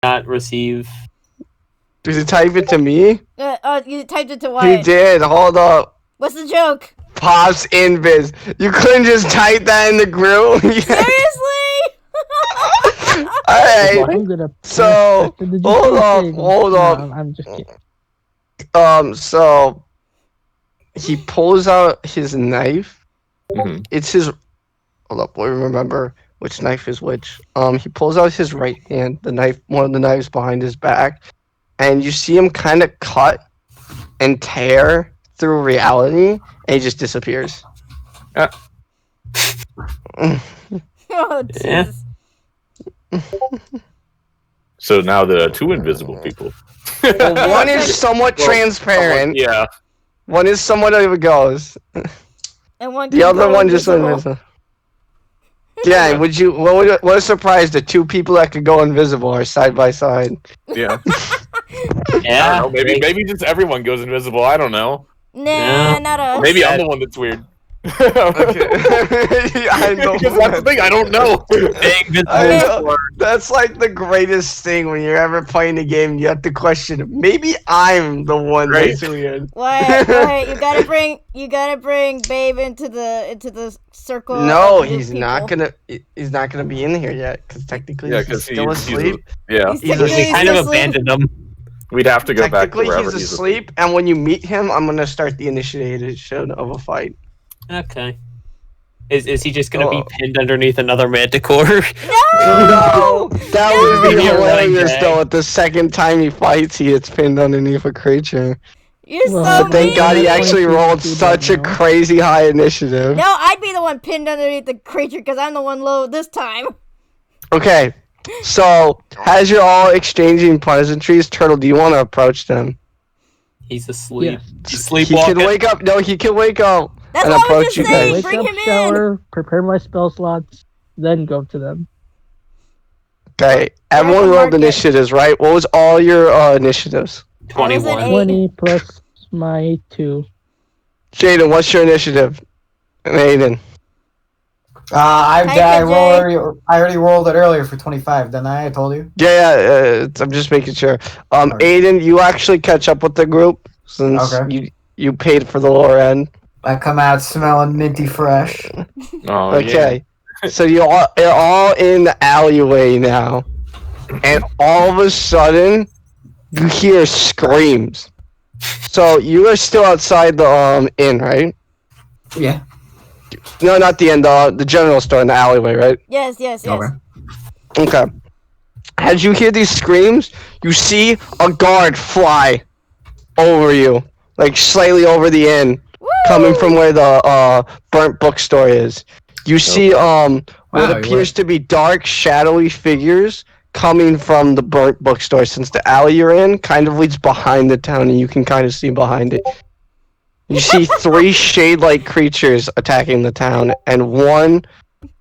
not receive. Did you type it to me? You typed it to Wyatt. You did. Hold up. What's the joke? Pops invis. You couldn't just type that in the group. Seriously? Alright. I'm gonna So hold up. No, I'm just kidding. So he pulls out his knife. Mm-hmm. It's his. Hold up. Let me remember which knife is which. He pulls out his right hand. The knife, one of the knives behind his back, and you see him kind of cut and tear through reality, and he just disappears. Oh, jeez. So now there are two invisible people. Well, one is somewhat transparent. Yeah. One is somewhat of a ghost. And one The can other go one just went invisible. invisible. Yeah, what a surprise that two people that could go invisible are side by side. Yeah. Yeah. I don't know, maybe just everyone goes invisible. I don't know. Nah, not us. Maybe I'm the one that's weird. Okay. I know. Because that's the thing. I don't know. I know. That's like the greatest thing when you're ever playing a game. You have to question. Maybe I'm the one that's weird. Wyatt, you gotta bring Babe into the circle. No, of he's people. not gonna be in here yet because technically Yeah, he's because still asleep. Yeah. He kind of abandoned them. We'd have to go back to Technically wherever he's asleep, and when you meet him, I'm gonna start the initiation of a fight. Okay. Is he just gonna be pinned underneath another manticore? No, that would be Maybe a running hilarious gag. though. At the second time he fights, he gets pinned underneath a creature. You're Well, so But thank mean. God he actually rolled Do that such a now. crazy high initiative. No, I'd be the one pinned underneath the creature because I'm the one low this time. Okay, so as you're all exchanging pleasantries, Turtle, do you want to approach them? He's asleep. Yes. He's He sleepwalking. can wake up. No, he can wake up That's and what I was approach just you saying. guys. Wake Bring up, him in. shower, prepare my spell slots, then go to them. Okay, everyone rolled market. initiatives, right? What was all your initiatives? 21. 20 plus my 2. Jaden, what's your initiative? And Aiden. Hi, I KJ. already rolled it earlier for 25, didn't I? I told you. Yeah, I'm just making sure. Alright. Aiden, you actually catch up with the group since Okay. you paid for the lower end. I come out smelling minty fresh. Oh, Okay, so you're all in the alleyway now, and all of a sudden you hear screams. So you are still outside the inn, right? Yeah. No, not the inn, the general store in the alleyway, right? Yes. Okay. Okay. As you hear these screams, you see a guard fly over you, like slightly over the inn, coming from where the burnt bookstore is. You see what Wow, appears to be dark, shadowy figures coming from the burnt bookstore. Since the alley you're in kind of leads behind the town, and you can kind of see behind it. You see 3 shade-like creatures attacking the town, and 1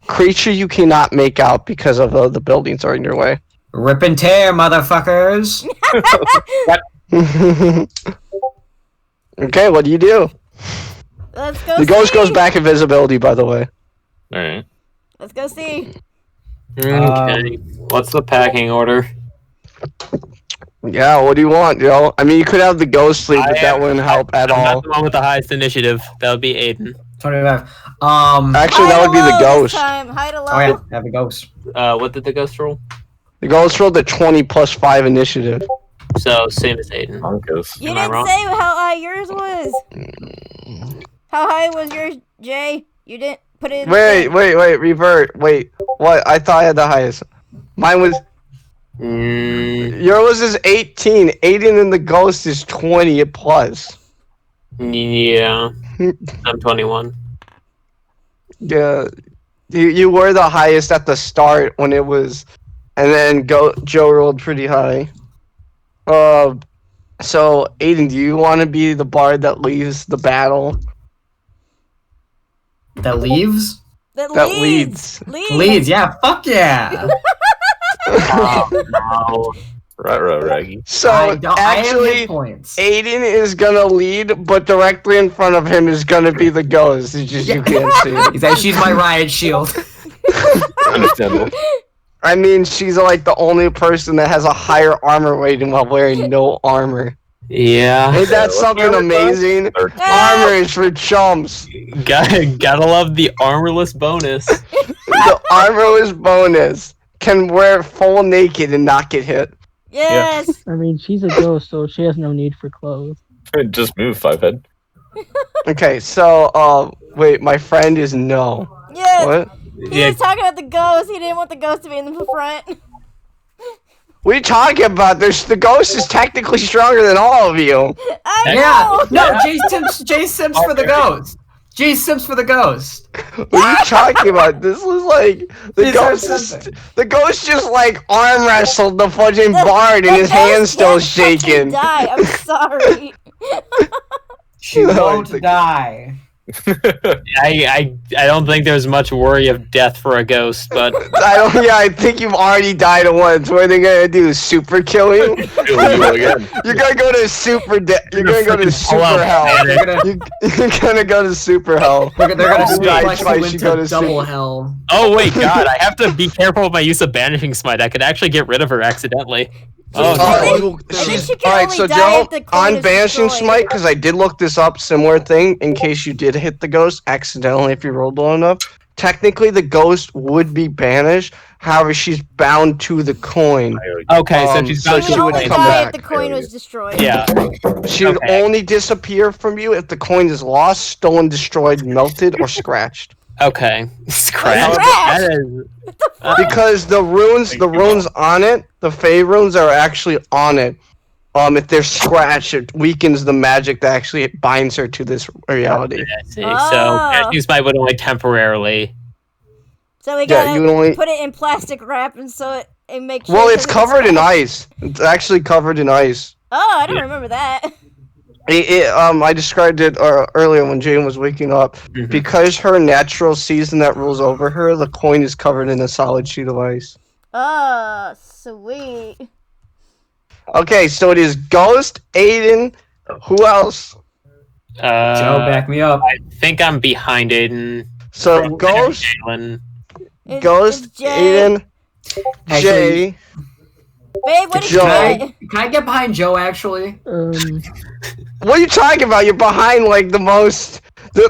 creature you cannot make out because of the buildings are in your way. Rip and tear, motherfuckers. Okay, what do you do? Let's go. The ghost see. goes back invisibility, by the way. All right. Let's go see. Okay. What's the packing order? Yeah, what do you want, yo? I mean, you could have the ghost sleep, but that wouldn't help at I'm all. not the one with the highest initiative. That would be Aiden. 25. Actually, that would be the Hide low this ghost. time. Hide low. Oh yeah, have a ghost. What did the ghost roll? The ghost rolled the 20 plus 5 initiative. So same as Aiden. Bonkers. You Am I didn't wrong? say how high yours was. How high was yours, Jay? You didn't put it in. Wait, revert. Wait, what? I thought I had the highest. Mine was. Yours is 18. Aiden and the ghost is 20 plus. Yeah. I'm 21. Yeah, you were the highest at the start when it was, and then Joe rolled pretty high. So Aiden, do you want to be the bard that leaves the battle? That leaves? That leads. Leads, yeah, fuck yeah. No. Right, Raggy. So I have actually, hit points. Aiden is gonna lead, but directly in front of him is gonna be the ghost. It's just you can't see it. He's like, she's my riot shield. Understandable. I mean, she's like the only person that has a higher armor rating while wearing no armor. Yeah. Ain't that something amazing? Armor is for chumps. Gotta love the armorless bonus. The armorless bonus can wear full naked and not get hit. Yes. I mean, she's a ghost, so she has no need for clothes. Just move, Fivehead. Okay, so wait, my friend is no. Yes. What? He was talking about the ghost. He didn't want the ghost to be in the front. What are you talking about? The ghost is technically stronger than all of you. I Yeah. know. No, Jay Sims for the ghost. Jay Sims for the ghost. What are you talking about? This was like the These ghost are is something. the ghost just like arm wrestled the fucking The- bard the and his ghost hand's still can't fucking shaking. Die. I'm sorry. She No, I won't think- die. I don't think there's much worry of death for a ghost, but I think you've already died once. What are they gonna do? Super kill you? Kill you again. You're gonna go to super. You're gonna go to freaking super pull out hell. panic. You're gonna go to super hell. They're gonna You died suplex twice, you you go to into double super- hell. oh wait, God, I have to be careful with my use of banishing smite. I could actually get rid of her accidentally. Oh, I think- you- I think she can Alright, only so die Joe, if the coin on is banishing destroyed. smite, because I did look this up, similar thing, in case you did hit the ghost accidentally if you rolled low enough. Technically, the ghost would be banished. However, she's bound to the coin. okay, so she's so about She she would would only come die back. if the coin was destroyed. Yeah. She would Okay. only disappear from you if the coin is lost, stolen, destroyed, melted, or scratched. Okay. Scratch. Scratch! That is. Because the runes on it, the Fey runes are actually on it. If they're scratched, it weakens the magic that actually binds her to this reality. I see. Oh. So banishing smite would only temporarily. So we Yeah, gotta you only. put it in plastic wrap and so it makes sure. Well, it's doesn't get covered in scratched. ice. It's actually covered in ice. Oh, I don't Yeah. remember that. I described it earlier when Jane was waking up. Mhm. Because her natural season that rules over her, the coin is covered in a solid sheet of ice. Oh, sweet. Okay, so it is Ghost, Aiden. Who else? Joe, back me up. I think I'm behind Aiden. So Ghost, Jalen. Ghost, It's Jay. Aiden, Jay. Babe, what did Joe. you get? Can I get behind Joe, actually? What are you talking about? You're behind like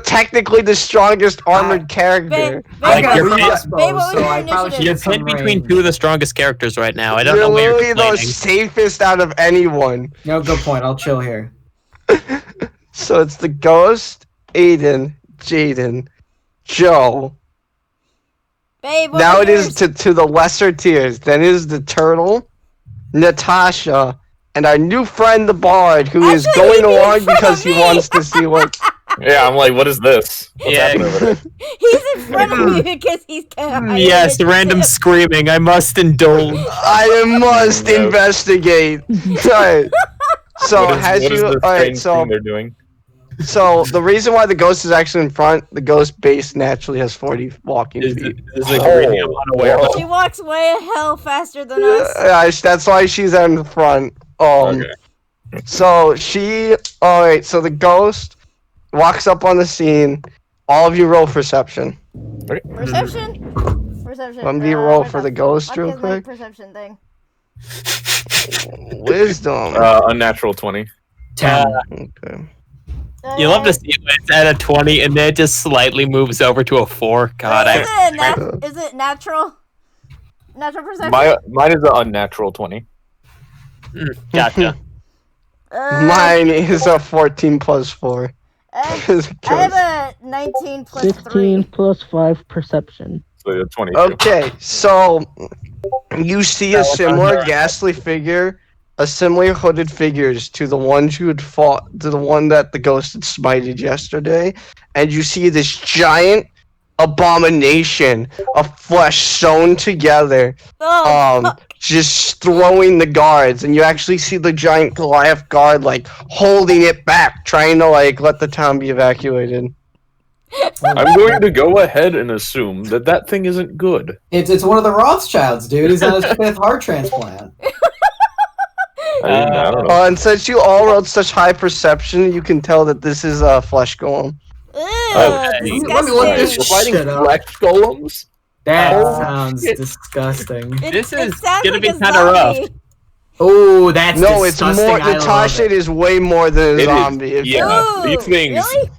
technically the strongest armored character. Babe, I babe, got you're- crossbow, babe, what was so your I probably initiative? should You're get some pinned between range. two of the strongest characters right now. I don't You're know where you're literally the complaining. safest out of anyone. No, good point. I'll chill here. So it's the Ghost, Aiden, Jaden, Joe. Babe, what Now was it is yours? to the lesser tiers. Then it is the Turtle, Natasha, and our new friend the Bard, who is Actually, going he'd be in along front because of he me. wants to see what. Yeah, I'm like, what is this? What's Yeah. happening over there? He's in front of me because he's kind of Yes, random screaming. I must indulge. I must No. investigate. Alright. So What is has this you strange alright, so thing they're doing? so the reason why the ghost is actually in front, the ghost base naturally has 40 walking Is feet. like really I'm unaware of. She walks way hell faster than us. Yeah, that's why she's in the front. Okay. So she, alright, so the ghost walks up on the scene. All of you roll perception. Perception? Perception. Let me roll where's for that? the ghost What real is my quick. perception thing? Wisdom. Unnatural 20. 10. Okay. You love to see it when it's at a 20 and then it just slightly moves over to a 4. God, Is it natural? Natural perception? Mine is an unnatural 20. Gotcha. Mine is a 14 plus 4. I have a 19 plus 16 3. plus 5 perception. So you're 22. Okay, so you see a similar ghastly figure, a similar hooded figures to the ones you had fought, to the one that the ghost had smited yesterday, and you see this giant abomination of flesh sewn together, Oh, just throwing the guards, and you actually see the giant Goliath guard like holding it back, trying to like let the town be evacuated. I'm going to go ahead and assume that that thing isn't good. It's one of the Rothschilds, dude. He's on his 5th heart transplant. I don't know. And since you all rolled such high perception, you can tell that this is a flesh golem. ew, Okay. disgusting. Let me look this We're fighting shit up. flesh golems? That Oh, sounds shit. disgusting. This it is sounds gonna like be a kinda rough. zombie. Oh, that's No, it's disgusting. more. I The love Tashin it. is way more than a It is, zombie. If- yeah. Ooh, These things, really?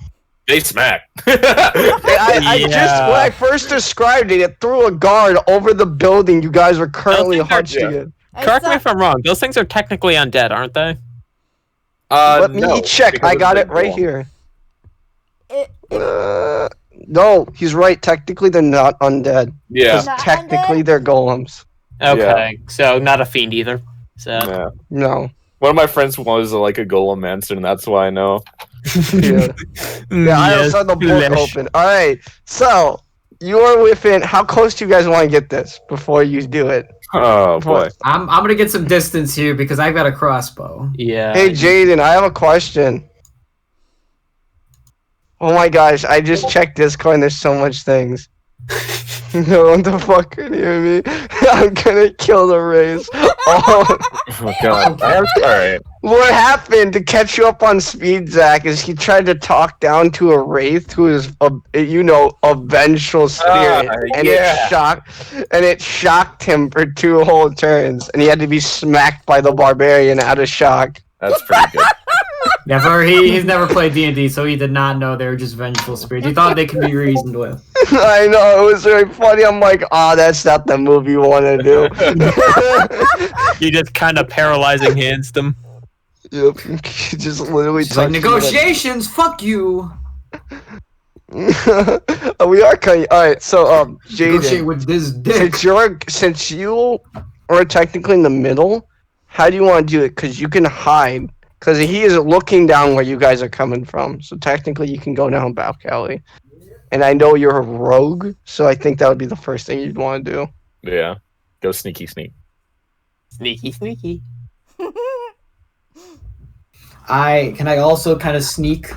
they smack. I just when I Yeah. first described it, it threw a guard over the building you guys are currently think they're- hunched yeah. in. Correct me if I'm wrong. Those things are technically undead, aren't they? Let me No, check. because I it's got a it right golem. here. It, No, he's right. Technically, they're not undead. Yeah. Because Not technically, undead? they're golems. Okay, so not a fiend either. So Yeah. No. One of my friends was like a golem master, and that's why I know. Yeah. Yeah, I also had the book open. All right. So, you are within. How close do you guys want to get this before you do it? Oh boy. I'm gonna get some distance here because I've got a crossbow. Yeah. Hey, Jaden, I have a question. Oh my gosh, I just checked Discord and there's so much things. No one the fuck can hear me. I'm gonna kill the race. Oh, Oh god. Alright. what happened to catch you up on speed, Zach, is he tried to talk down to a wraith who is a vengeful spirit, and yeah. it shocked him for 2 whole turns, and he had to be smacked by the barbarian out of shock. That's pretty good. He's never played D&D, so he did not know they were just vengeful spirits. He thought they could be reasoned with. I know, it was very funny. I'm like, that's not the move you want to do. You just kind of paralyzing hands them. Yep, he just literally She's like, touched negotiations, fuck you. We are cutting. All right, so Negotiate Jaden, with this dick. since you are technically in the middle, how do you want to do it? Because you can hide. Because he is looking down where you guys are coming from, so technically you can go down back alley. And I know you're a rogue, so I think that would be the first thing you'd want to do. Yeah. Go sneaky sneak. Sneaky, sneaky. Can I also kind of sneak?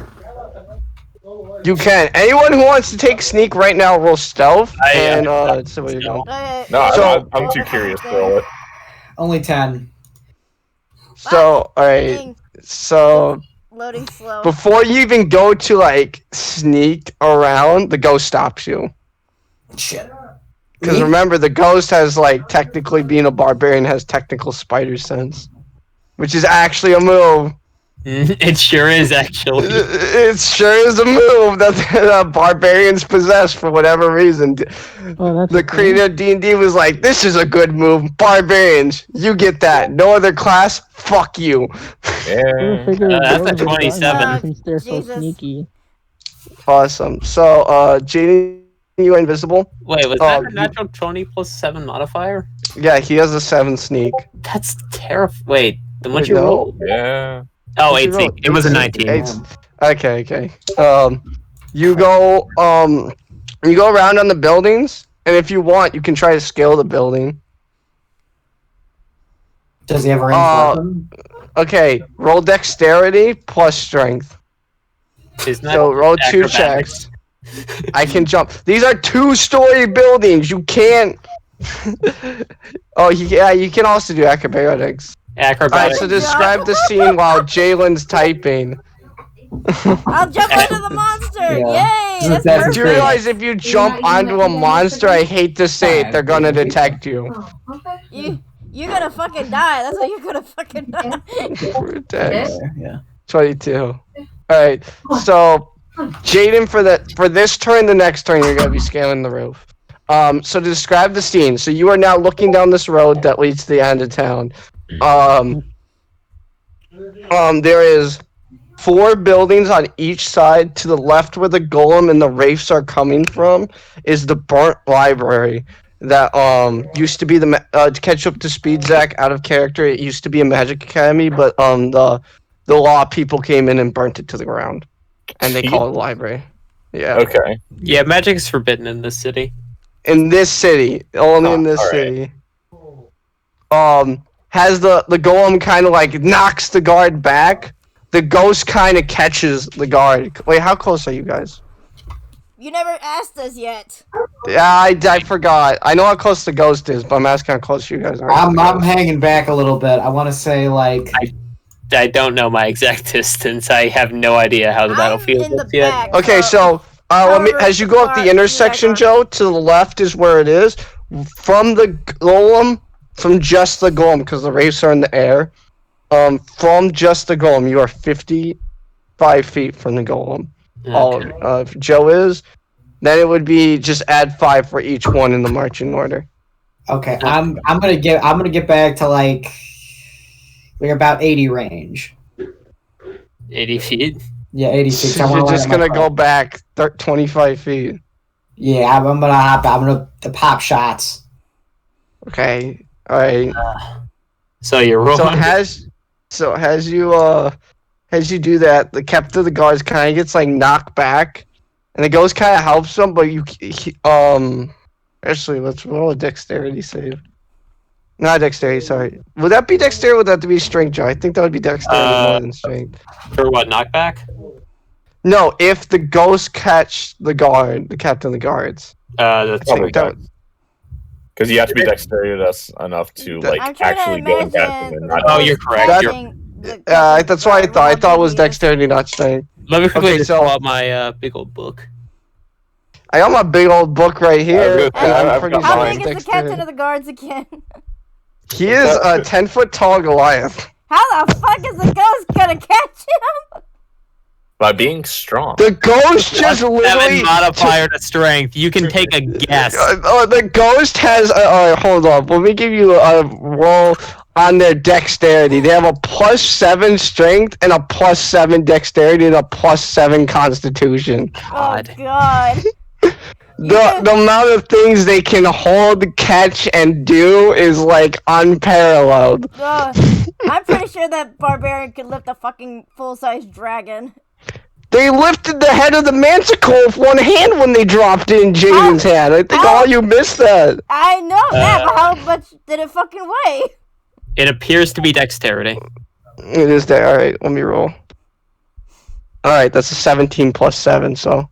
You can. Anyone who wants to take sneak right now, roll stealth. I am. And so where you going? No, So- I'm too curious to roll it. Only 10. So, alright. So, Loading slow. before you even go to, like, sneak around, the ghost stops you. Shit. Because remember, the ghost has, like, technically being a barbarian has technical spider sense. Which is actually a move. It sure is, actually. It sure is a move that barbarians possess for whatever reason. Oh, that's The creator of D&D was like, this is a good move. Barbarians, you get that. No other class, fuck you. Yeah. That's a 27. Since they're so Jesus. sneaky. Awesome. So, Jaden, you are invisible? Wait, was that Oh, a natural 20 plus 7 modifier? Yeah, he has a 7 sneak. That's terrifying. Wait, then what Wait, you no. roll? Yeah. Oh, What'd you 18. roll? It was a 18. 19. Okay. You go around on the buildings, and if you want, you can try to scale the building. Does he have a ranged weapon? Okay, roll dexterity plus strength. Isn't that So roll 2 acrobatics? checks. I can jump. These are 2-story buildings. You can't. Oh, yeah, you can also do acrobatics. Alright, Acrobatics. so describe the scene while Jalen's typing. I'll jump onto the monster! Yeah. Yay! That's That's Do perfect. you realize if you jump onto a monster, I hate to say it, they're gonna detect you. You're gonna fucking die. That's what you're gonna fucking die. Protect. Yeah. 22. Alright, so Jaden, for this turn, the next turn, you're gonna be scaling the roof. So to describe the scene, so you are now looking down this road that leads to the end of town. There is 4 buildings on each side. To the left, where the golem and the wraiths are coming from, is the burnt library that used to be to catch up to speed, Zach, out of character. It used to be a magic academy, but the law people came in and burnt it to the ground, and they call it a library. Yeah. Okay. Yeah, magic is forbidden in this city. In this city, only in this alright. city. Has the golem kind of like knocks the guard back. The ghost kind of catches the guard. Wait, how close are you guys? You never asked us yet. Yeah, I forgot. I know how close the ghost is, but I'm asking how close you guys are. I'm hanging back a little bit. I want to say like I don't know my exact distance. I have no idea how the I'm battlefield in the looks yet. back. Okay, so As you go up the intersection, Joe, to the left is where it is. From the golem, from just the golem, because the wraiths are in the air. From just the golem, you are 55 feet from the golem. Okay. All of Joe is. Then it would be just add 5 for each one in the marching order. Okay, I'm gonna get back to like we're about 80 range. 80 feet. Yeah, 80 feet. So you're just gonna go back 25 feet. Yeah, I'm gonna hop. I'm gonna pop shots. Okay. All right. So you're rolling. So as you do that, the captain of the guards kind of gets like knocked back, and the ghost kind of helps him. But actually, let's roll a dexterity save. Not dexterity, sorry. Would that be dexterity or would that be strength, Joe? I think that would be dexterity more than strength. For what, knockback? No, if the ghosts catch the captain of the guards. That's Probably that- because you have to be dexterity enough to like I'm trying to actually go and catch them. And not Oh, you're correct. that's why I thought it was dexterity, not strength. Let me quickly Okay, just so- pull out my big old book. I got my big old book right here. and I'm pretty How sure big it's is the captain dexterity. of the guards again? He is a 10-foot tall Goliath. How the fuck is the ghost gonna catch him? by being strong. The ghost just literally. 7 modifier to strength. You can take a guess. The ghost has. Hold on. Let me give you a roll on their dexterity. They have a +7 strength and a +7 dexterity and a +7 constitution. God. Oh god. The amount of things they can hold, catch, and do is like unparalleled. I'm pretty sure that barbarian could lift a fucking full-size dragon. They lifted the head of the manticore with one hand when they dropped it in Jaden's hand. I think all you missed that. I know that, but how much did it fucking weigh? It appears to be dexterity. It is there. Alright, let me roll. Alright, that's a 17 + 7, so.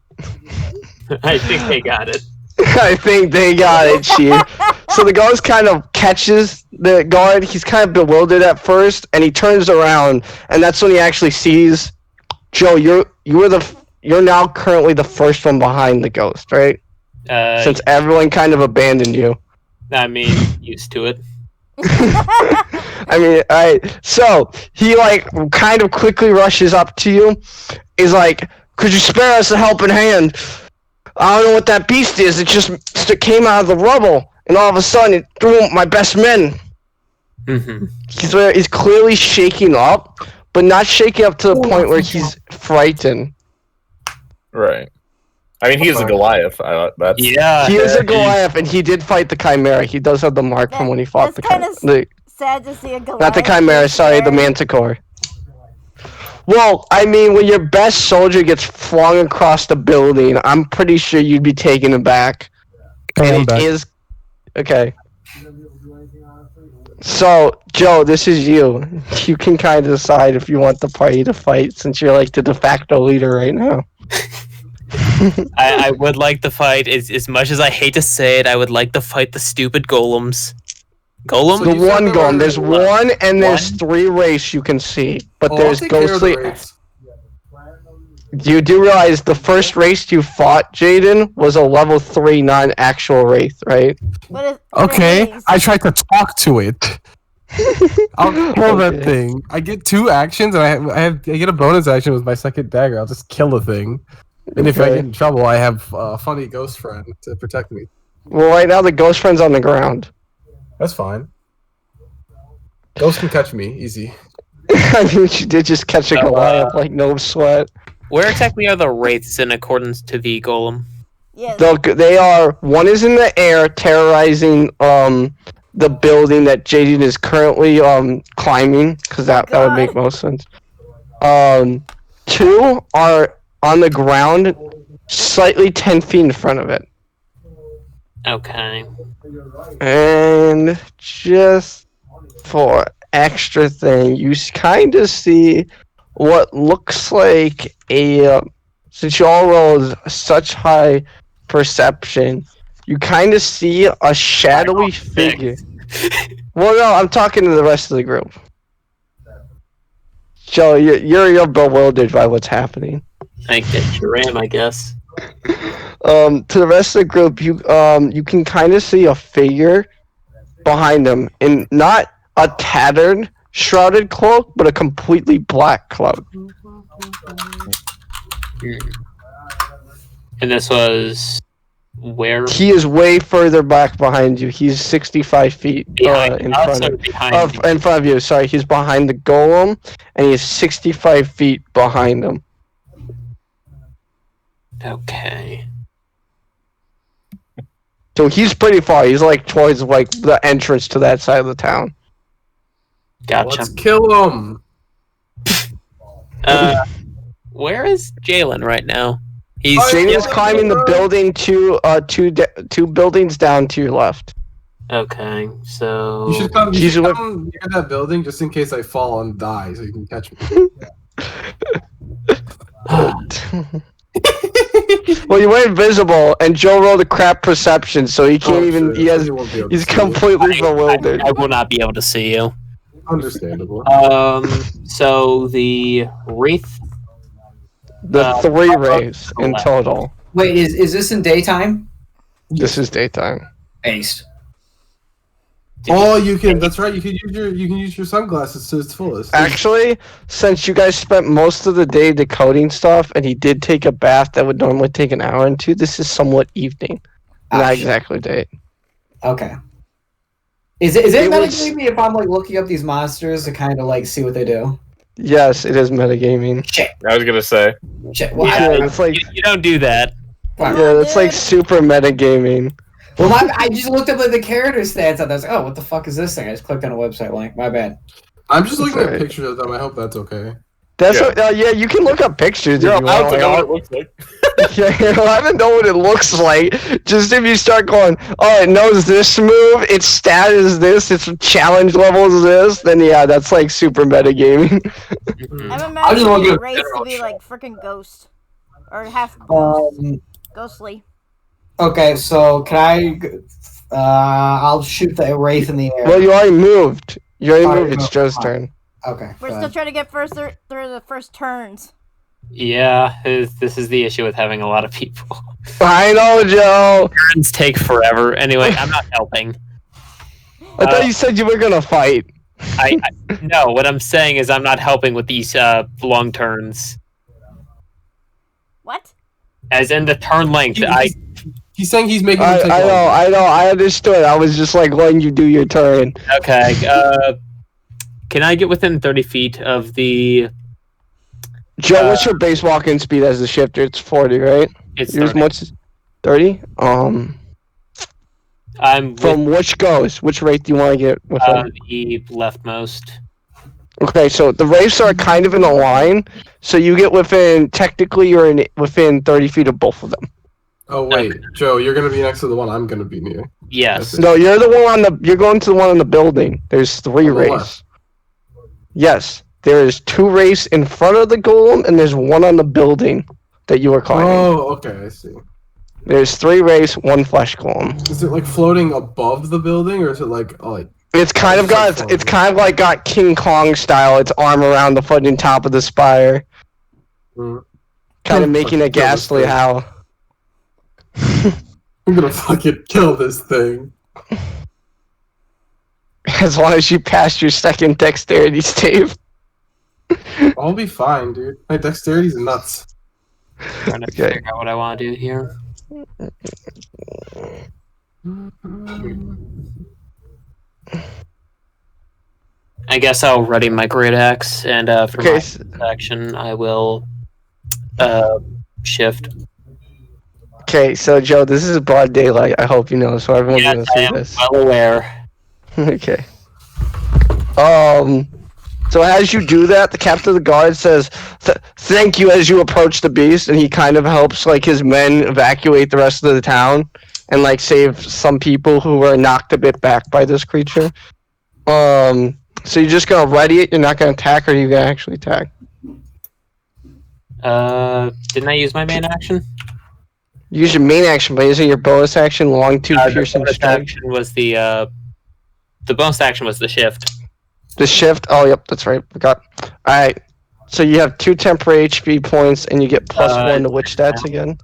I think they got it. I think they got it, Chief. So the ghost kind of catches the guard. He's kind of bewildered at first, and he turns around, and that's when he actually sees Joe. You're now currently the first one behind the ghost, right? Since everyone kind of abandoned you. I mean, used to it. I mean, alright. So he like kind of quickly rushes up to you. He's like, "Could you spare us a helping hand? I don't know what that beast is. It just came out of the rubble, and all of a sudden it threw my best men." Mm-hmm. He's clearly shaking up, but not shaking up to the point where he's frightened. Right. I mean, he's a Goliath. That's Yeah. He is a Goliath, and he did fight the Chimera. He does have the mark from when he fought the Chimera. Sad to see a Goliath. Not the Chimera, sorry, the Manticore. Well, I mean, when your best soldier gets flung across the building, I'm pretty sure you'd be taken aback. Okay, I'm back. Okay. So, Joe, this is you. You can kind of decide if you want the party to fight, since you're like the de facto leader right now. I would like to fight, as much as I hate to say it, I would like to fight the stupid golems. Golem? The one golem. There's one, and there's 3 wraiths you can see. But there's ghostly. You do realize the first wraith you fought, Jaden, was a level 3 non-actual wraith, right? Okay, I tried to talk to it. I'll kill that thing. I get 2 actions, and I get a bonus action with my second dagger. I'll just kill the thing. And if I get in trouble, I have a funny ghost friend to protect me. Well, right now the ghost friend's on the ground. That's fine. Ghost can catch me, easy. I mean, she did just catch a Goliath, like no sweat. Where exactly are the wraiths in accordance to the golem? Yeah. They are. One is in the air, terrorizing the building that Jaden is currently climbing, because that would make most sense. 2 are on the ground, slightly 10 feet in front of it. Okay. And just for extra thing, you kind of see what looks like a. Since you all rolled such high perception, you kind of see a shadowy figure. Well, no, I'm talking to the rest of the group. Joe, you're bewildered by what's happening. I get your ram, I guess. To the rest of the group, you can kind of see a figure behind them, in not a tattered, shrouded cloak, but a completely black cloak. And this was where? He is way further back behind you. He's 65 feet Behind in us front or of behind you? in front of you. Sorry, he's behind the golem, and he's 65 feet behind him. Okay. So he's pretty far. He's like towards like the entrance to that side of the town. Gotcha. Let's kill him. Where is Jalen right now? He's Jaden's climbing the building two buildings down to your left. okay. So You should come. You He's should with- come near that building just in case I fall and die, so you can catch me. Well, you went invisible, and Joe rolled a crap perception, so he can't even. Sure, He has. you won't be able to He's see it. completely bewildered. I will not be able to see you. Understandable. So the wraith. The three wraiths in left. total. Wait, is this in daytime? This is daytime. Based. Oh, you can. That's right. You can use your sunglasses to its fullest. Actually, since you guys spent most of the day decoding stuff, and he did take a bath that would normally take an hour and two, this is somewhat evening, not shit. exactly day. Okay. Is it It was- metagaming if I'm like looking up these monsters to kind of like see what they do? Yes, it is metagaming. Shit. I was gonna say. Shit. Well, Yeah, it's like You don't do that. yeah, it's like super metagaming. well, I just looked up like the character stats and I was like, oh, what the fuck is this thing? I just clicked on a website link. My bad. I'm just looking at Sorry. pictures of them. I hope that's okay. That's Yeah. what. Yeah, you can look up pictures. You're if you allowed want. to know Like, what it looks like. yeah, you're allowed to know what it looks like. Just if you start going, oh, it knows this move, its stat is this, its challenge level is this, then yeah, that's like super metagaming. I'm I just want to imagining get a Wraith to general be check. like freaking ghost. Or half ghost. Ghostly. Okay, so can I? I'll shoot the wraith in the air. Well, you already moved. You already Alright, moved. It's no, Joe's fine. turn. Okay. We're go still ahead. trying to get through the first turns. Yeah, this is the issue with having a lot of people. I know, Joe. Turns take forever. Anyway, I'm not helping. I thought you said you were gonna fight. I no. What I'm saying is I'm not helping with these long turns. What? As in the turn length. He's saying he's making. I him take know, longer. I know, I understood. I was just like letting you do your turn. Okay. Can I get within 30 feet of the? Joe, what's your base walking speed as a shifter? It's 40, right? It's Yours 30. much 30? I'm with, From which goes? Which rate do you want to get with them? the leftmost. Okay, so the wraiths are kind of in a line, so you get within. Technically, you're within 30 feet of both of them. Oh wait, Joe, you're gonna be next to the one I'm gonna be near. Yes. No, you're the one on the. You're going to the one in the building. There's three On the wraiths. Yes, there is two wraiths in front of the golem, and there's one on the building that you are climbing. Oh, okay, I see. There's three wraiths, one flesh golem. Is it like floating above the building, or is it like It's kind of got. It's kind of like got King Kong style. Its arm around the fucking top of the spire, Mm. kind of making a Fucking kill this ghastly thing. howl. I'm gonna fucking kill this thing. As long as you pass your second dexterity save. I'll be fine, dude. My dexterity's nuts. Trying to Okay. figure out what I want to do here. I guess I'll ready my great axe, and for Okay. my action, I will shift. Okay, so Joe, this is broad daylight. I hope you know, so everyone's Yes, gonna I see am this. well aware. Okay. So as you do that, the captain of the guard says, "Thank you." As you approach the beast, and he kind of helps like his men evacuate the rest of the town, and like save some people who were knocked a bit back by this creature. So you're just gonna ready it. You're not gonna attack, or are you gonna actually attack? Didn't I use my main action? Use your main action, but isn't your bonus action long two The piercing bonus strike? action was the bonus action was the shift. The shift. Oh, yep, that's right. Forgot. All right. So you have 2 temporary HP points, and you get +1 to which stats again?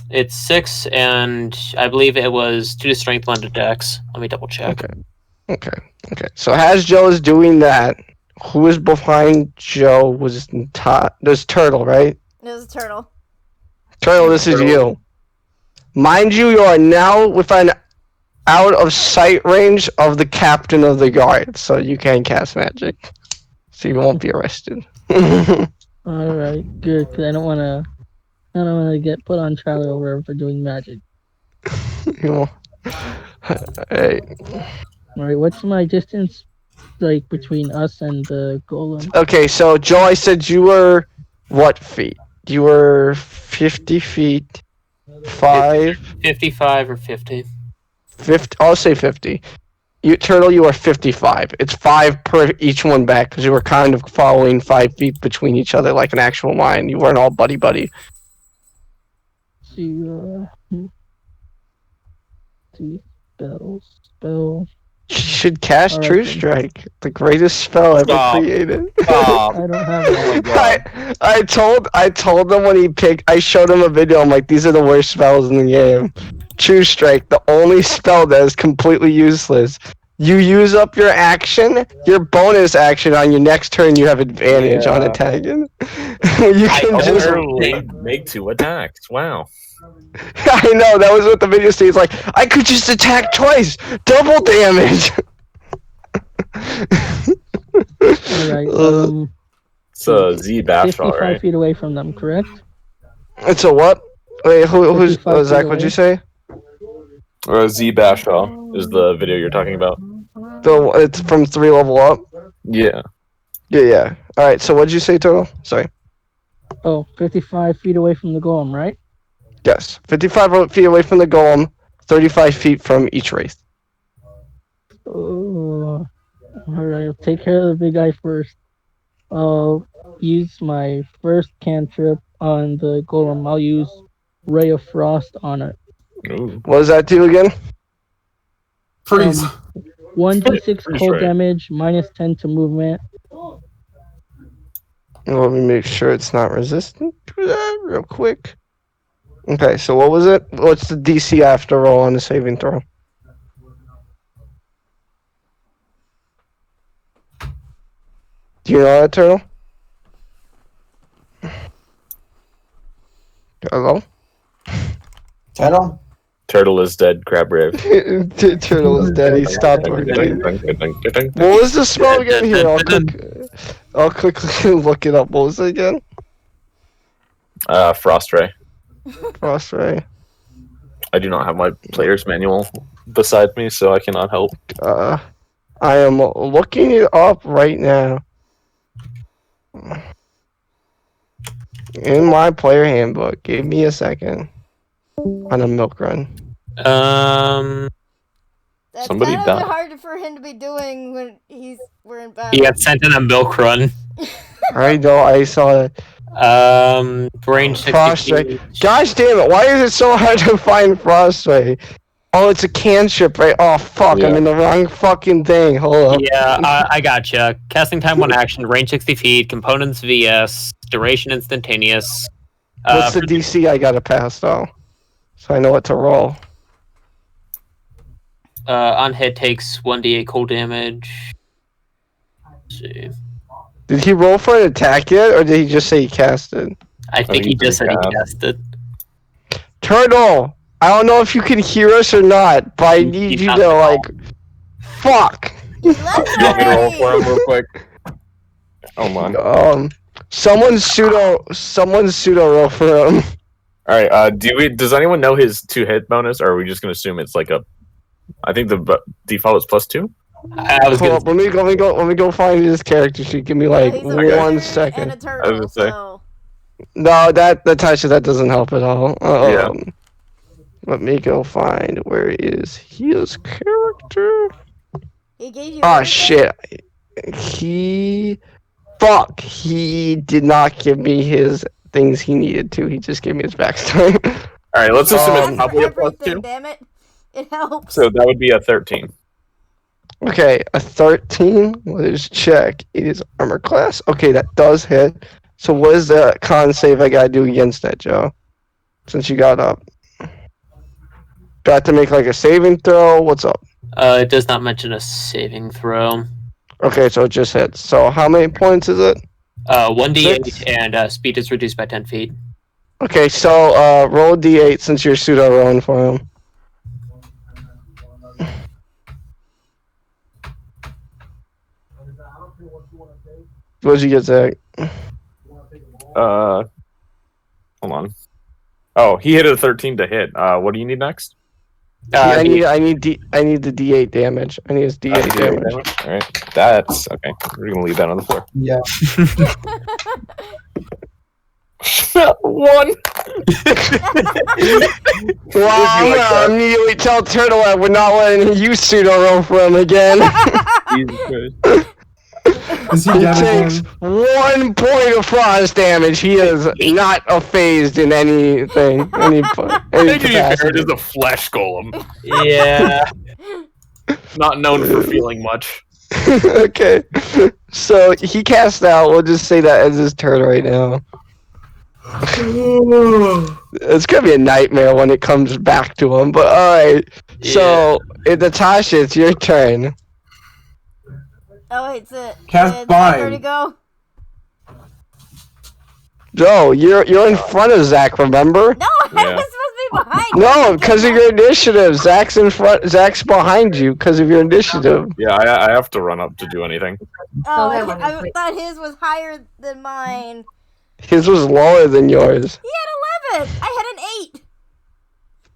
It's 6, and I believe it was 2 to strength, 1 to dex. Let me double check. Okay. So as Joe is doing that, who is behind Joe was there's Turtle, right? It was a turtle. Turtle, this is you. Mind you, you are now within out of sight range of the captain of the guard, so you can cast magic. So you won't be arrested. Alright, good, because I don't want to get put on trial or whatever for doing magic. Hey. Alright, what's my distance, like, between us and the golem? Okay, so Joe, I said you were what feet? You were 50 feet. 5. 55 or 50. 50. I'll say 50. Turtle, you are 55. It's 5 per each one back because you were kind of following 5 feet between each other like an actual line. You weren't all buddy. See, spell. You should cast Alright, True then. Strike, the greatest spell ever Stop. created. Stop. I don't have it. I told him when he picked. I showed him a video. I'm like, these are the worst spells in the game. True Strike, the only spell that is completely useless. You use up your action, your bonus action on your next turn. You have advantage on attacking. You can just make 2 attacks. Wow. I know, that was what the video states. Like, I could just attack twice, double damage. Alright, It's a Z bash, 55 right? feet away from them, correct? It's a what? Wait, who's 55 Zach? feet What'd you away. say? Z Bashaw is the video you're talking about. It's from 3 level up. Yeah. Yeah. All right. So what'd you say, Total? Sorry. Oh, 55 feet away from the golem, right? Yes. 55 feet away from the golem. 35 feet from each wraith. Oh, alright, I'll take care of the big guy first. I'll use my first cantrip on the golem. I'll use Ray of Frost on it. Ooh. What does that do again? Freeze. 1d6 Freeze cold ray. damage, minus 10 to movement. Let me make sure it's not resistant to that real quick. Okay, so what was it? What's the DC after roll on the saving throw? Do you know that, Turtle? Hello? Turtle is dead, crab rave. Turtle is dead. He stopped working. What was the spell again? Here, I'll quickly look it up. What was it again? Frost Ray. Frost Ray. I do not have my player's manual beside me, so I cannot help. I am looking it up right now. In my player handbook. Give me a second. On a milk run. That's Somebody kind of died. hard for him to be doing when we're in battle. He got sent in a milk run. I know, I saw it. Range 60 Frostray. feet. Gosh damn it, why is it so hard to find Frostray? Oh, it's a cantrip, right? Oh, fuck, I'm Yeah. in the wrong fucking thing. Hold up. Yeah, I gotcha. Casting time 1 action, range 60 feet, components VS, duration instantaneous. What's the DC I gotta pass, though? So I know what to roll. On hit takes 1d8 cold damage. Let's see. Did he roll for an attack yet, or did he just say he casted? I think he just said he cast. casted. Turtle! I don't know if you can hear us or not, but I He need you got to, the like... Fuck! You want me to roll for him real quick? Oh, man. Someone pseudo roll for him. Alright, does anyone know his 2-hit bonus, or are we just gonna assume it's like a... I think the default is +2? I was Hold gonna up, let me go find his character sheet. Give me like He's a 1 wizard second. And a turtle, gonna say. so No, that doesn't help at all. Yeah. Let me go find where is his character. he gave you. Ah, everything? shit. He did not give me his things he needed to. He just gave me his backstory. Alright, let's assume That's it's probably a everything, +2. damn it! It helps. So that would be a 13. Okay, a 13. Let's check. It is armor class. Okay, that does hit. So what is the con save I gotta do against that, Joe? Since you got up. Do I have to make like a saving throw? What's up? It does not mention a saving throw. Okay, so it just hits. So how many points is it? 1d8 6? and speed is reduced by 10 feet. Okay, so roll a d8 since you're pseudo rolling for him. What did you get, Zach? Hold on. Oh, he hit a 13 to hit. What do you need next? I need the d8 damage. I need his d8 damage. All right, that's okay. We're gonna leave that on the floor. Yeah. 1. Well, I'm gonna immediately tell Turtle that we're not letting you pseudo roll for him again. Is he He dead takes again? 1 point of frost damage. He is not phased in anything. Any To be fair, it capacity. is a flesh golem, Yeah. not known for feeling much. Okay. So he cast out. We'll just say that as his turn right now. It's gonna be a nightmare when it comes back to him. But alright. So Natasha, it's your turn. Oh wait, it's Cast Zach, where'd bind. it go? Joe, you're in front of Zach, remember? No, I Yeah. was supposed to be behind. No, you. because of your initiative. Zach's in front. Zach's behind you because of your initiative. Yeah, I have to run up to do anything. Oh, Okay, I wait. thought his was higher than mine. His was lower than yours. He had 11. I had an 8.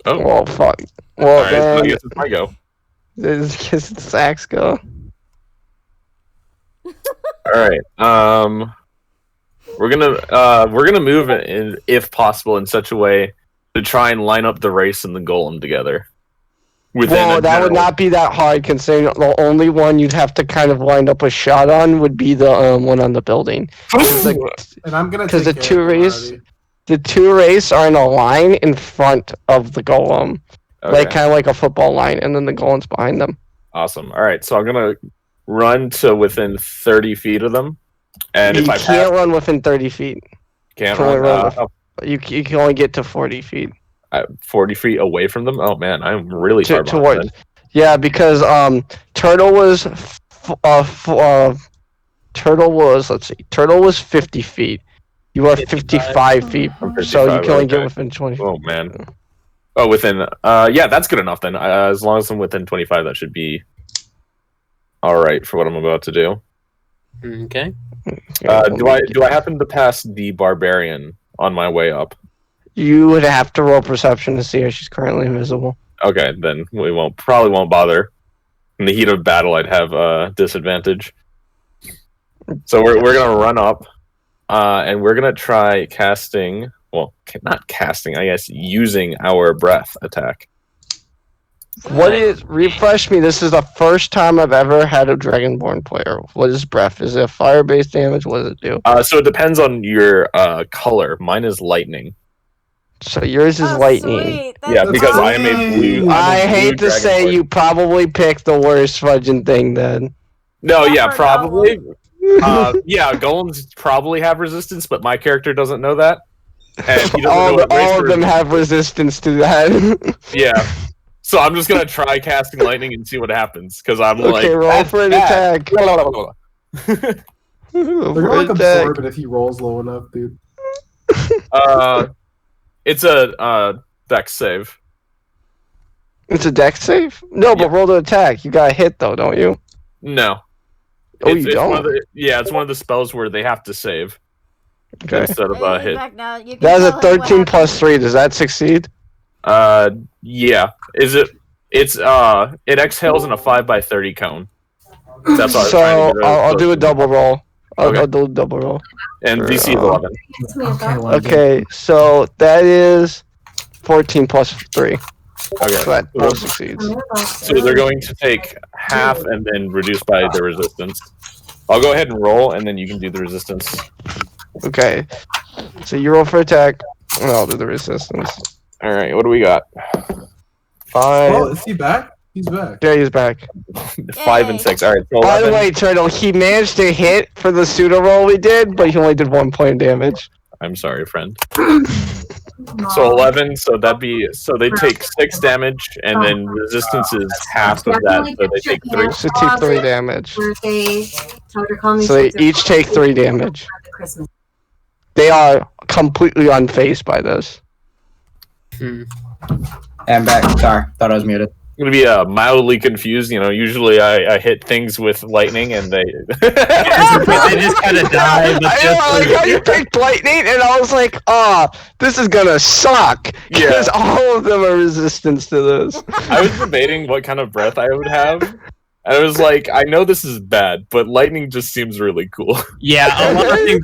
Oh, Well, fuck. Well, all right. So I then, guess it's my go. it's Zach's go. All right. We're gonna move in, if possible, in such a way to try and line up the race and the golem together. Well, a that would general- not be that hard, considering the only one you'd have to kind of wind up a shot on would be the one on the building. And I'm gonna Because take the care two of him race, already. the two race are in a line in front of the golem, Okay, like kind of like a football line, and then the golem's behind them. awesome. All right, so I'm gonna run to within 30 feet of them, and You if I can't run within 30 feet. can't can only run run You can only get to 40 feet. 40 feet away from them. Oh man, I'm really far behind. Towards. Yeah, because Turtle was Turtle was 50 feet. You are 55 feet, I'm so you 55, can only get okay. within 20. Oh man. Oh, within. Yeah, that's good enough then. As long as I'm within 25, that should be all right for what I'm about to do. Okay. Do I happen to pass the barbarian on my way up? You would have to roll perception to see if she's currently invisible. Okay, then we probably won't bother. In the heat of battle, I'd have disadvantage. So we're gonna run up, and we're gonna try casting. Well, not casting. I guess using our breath attack. What is refresh me? This is the first time I've ever had a Dragonborn player. What is breath? Is it fire-based damage? What does it do? So it depends on your color. Mine is lightning. So yours is Oh, lightning. sweet. Yeah, That's because I awesome. am a blue. I hate to say you probably picked the worst fudging thing then. No, yeah, Never probably. Yeah, golems probably have resistance, but my character doesn't know that. And he doesn't know what race all of them resistance- have resistance to that. Yeah. So I'm just gonna try casting lightning and see what happens, because I'm like. Okay, roll "That's for an bad." attack. Roll They're for gonna like an attack. absorb it if he rolls low enough, dude. It's a dex save. It's a dex save? No, but Yeah. roll to attack. You got a hit though, don't you? No. Oh, it's, you it's one don't? of the, yeah, it's one of the spells where they have to save Okay. instead of Hey, hit. back now. You can That is a tell him what 13 plus happened. 3. Does that succeed? Yeah. Is it? It's it exhales in a 5x30 cone. That's what I was So trying to get I'll do a double roll. Okay. I'll do a double roll. And DC is Uh, 11. Okay, well, Okay, so that is 14 plus 3. Okay. So that both succeeds. So they're going to take half and then reduce by the resistance. I'll go ahead and roll, and then you can do the resistance. Okay. So you roll for attack, and I'll do the resistance. All right, what do we got? Oh, 5, is he back? He's back. There he's back. 5, and 6. All right, so By the 11. way, Turtle, he managed to hit for the pseudo roll we did, but he only did 1 point of damage. I'm sorry, friend. So 11. So they take 6 damage, and then resistance is half of that. So they take 3. So take 3 damage. Birthday. Tell her to call me. So they each take 3 damage. They are completely unfazed by this. I'm back. Sorry, thought I was muted. I'm gonna be mildly confused. Usually I hit things with lightning, and they they just kind of die. I like how you picked lightning, and I was like, this is gonna suck. Because all of them are resistance to this. I was debating what kind of breath I would have. And I was like, I know this is bad, but lightning just seems really cool. Yeah, a lot of things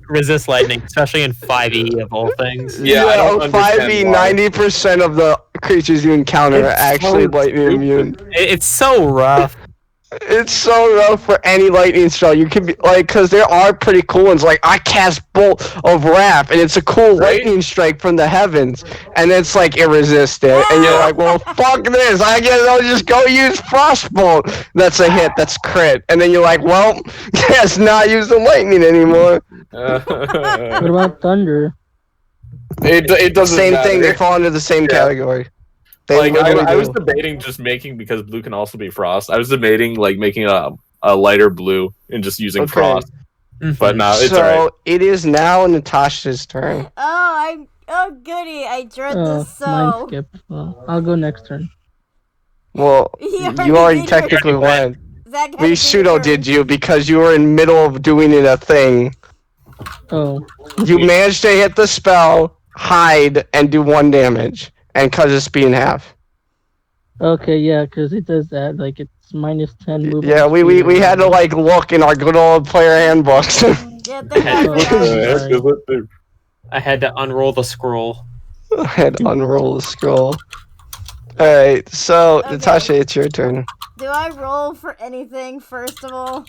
resist lightning, especially in 5e of all things. Yeah, I don't understand 5e, why. 90% of the creatures you encounter are actually lightning immune. It's so rough. It's so rough for any lightning spell. You can be like, because there are pretty cool ones. Like I cast Bolt of Wrath, and it's a cool lightning strike from the heavens, and it's like it resists it, and you're like, well, fuck this. I guess I'll just go use Frostbolt. That's a hit. That's crit. And then you're like, well, guess not use the lightning anymore. What about thunder? It doesn't Same matter. thing. They fall under the same category. Like I was debating just making, because blue can also be frost. I was debating like making a lighter blue and just using frost. But no, it's alright. It is now Natasha's turn. Oh goody! I dread this so. Mine skipped. Well, I'll go next turn. Well, you already technically went. We pseudo did you because you were in middle of doing a thing. Oh. You managed to hit the spell, hide, and do 1 damage, and cut his speed in half. Okay, yeah, because it does that. Like, it's minus 10 movement. Yeah, we had to like look in our good old player handbooks. I had to unroll the scroll. I had to unroll the scroll. Alright, so Natasha, it's your turn. Do I roll for anything first of all?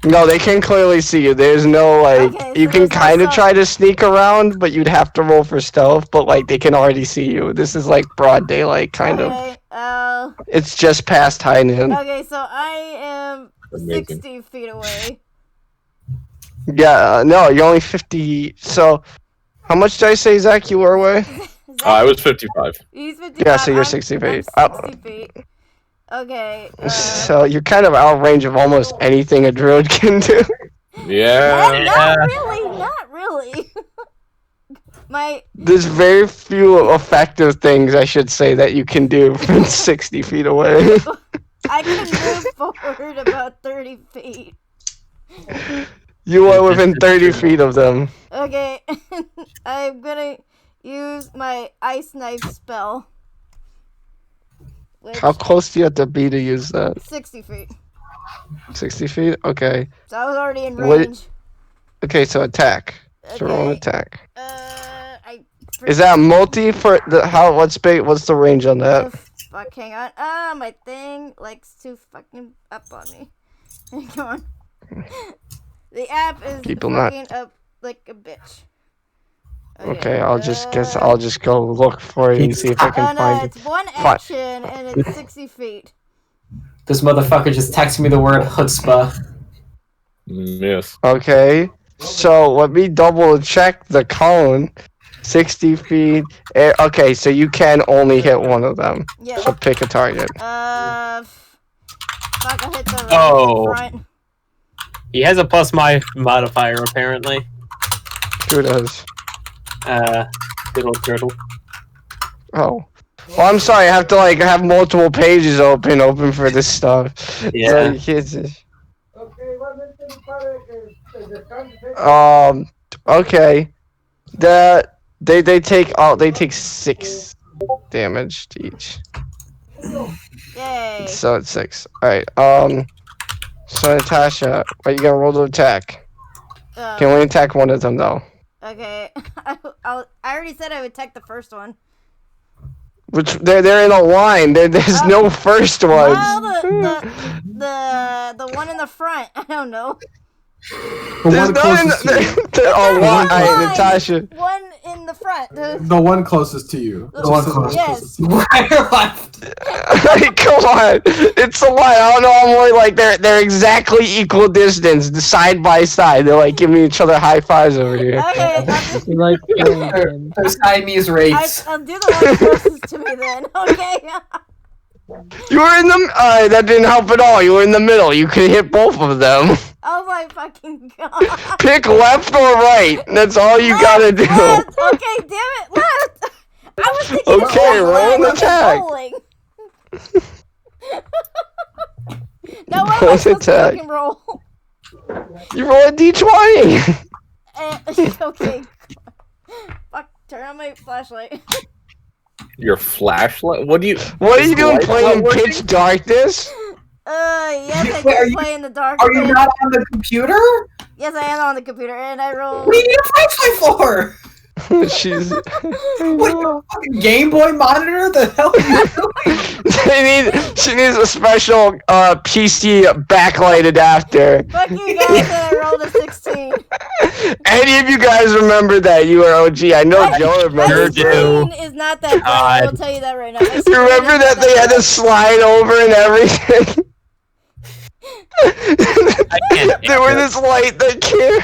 No, they can clearly see you. There's no like you can kind of try to sneak around, but you'd have to roll for stealth. But like they can already see you. This is like broad daylight, kind of. It's just past high noon. Okay, so I am 60 feet away. Yeah, no, you're only 50. So, how much did I say, Zach? You were away? I was 55. He's 55. Yeah, so you're 60 feet. I'm 60 feet. Okay. So you're kind of out of range of almost anything a druid can do. Yeah. Not really. There's very few effective things, I should say, that you can do from 60 feet away. I can move forward about 30 feet. You are within 30 feet of them. Okay, I'm gonna use my ice knife spell. How close do you have to be to use that? 60 feet. 60 feet? Okay. So I was already in range. Okay, so attack. Okay. So roll an attack. Is that multi for the what's the range on that? Fuck, hang on. My thing likes to fucking up on me. Hang on. The app is fucking up like a bitch. Okay, I'll just go look for you and see if I can find it. It's 1 action and it's 60 feet. This motherfucker just texted me the word chutzpah. Yes. Okay, so let me double check the cone. 60 feet. Okay, so you can only hit one of them. Yeah. So pick a target. Fuck, I hit the front. He has a plus my modifier apparently. Who does? Good old turtle. Oh. Well, I'm sorry. I have to like have multiple pages open for this stuff. Yeah. Okay. They take 6 damage to each. Yay. So it's 6. All right. So Natasha, are you gonna roll to attack? Can only attack one of them though. Okay. I already said I would attack the first one. Which they're in a line. There's no first one. Well, the one in the front. I don't know. The one closest to you. Natasha. One in the front. The one closest to you. The one closest. Yes. Right or left? Come on, it's a lie. I don't know. I'm only like they're exactly equal distance, side by side. They're like giving each other high fives over here. Okay, Like, They're Siamese wraiths. I'll do the one closest to me then. Okay. You were in the. That didn't help at all. You were in the middle. You could hit both of them. Oh my fucking god. Pick left or right. That's all you gotta do. Left. Okay, damn it, left. I was thinking Okay, roll an attack. No, what am I supposed to fucking roll? You roll a d20. Okay. Fuck, turn on my flashlight. Your flashlight? What are you doing playing in pitch darkness? Yes, Wait, I can play in the dark. Are you not on the computer? Yes, I am on the computer, and I roll. What do you need a flashlight for? She's. What, fucking Game Boy monitor? The hell are you doing? She needs a special PC backlight adapter. Fuck you guys, and I rolled a 16. Any of you guys remember that? You were OG. I know Joe remembers. My screen is not that bright. I will tell you that right now. You remember that they had to slide over and everything? There was this light that came.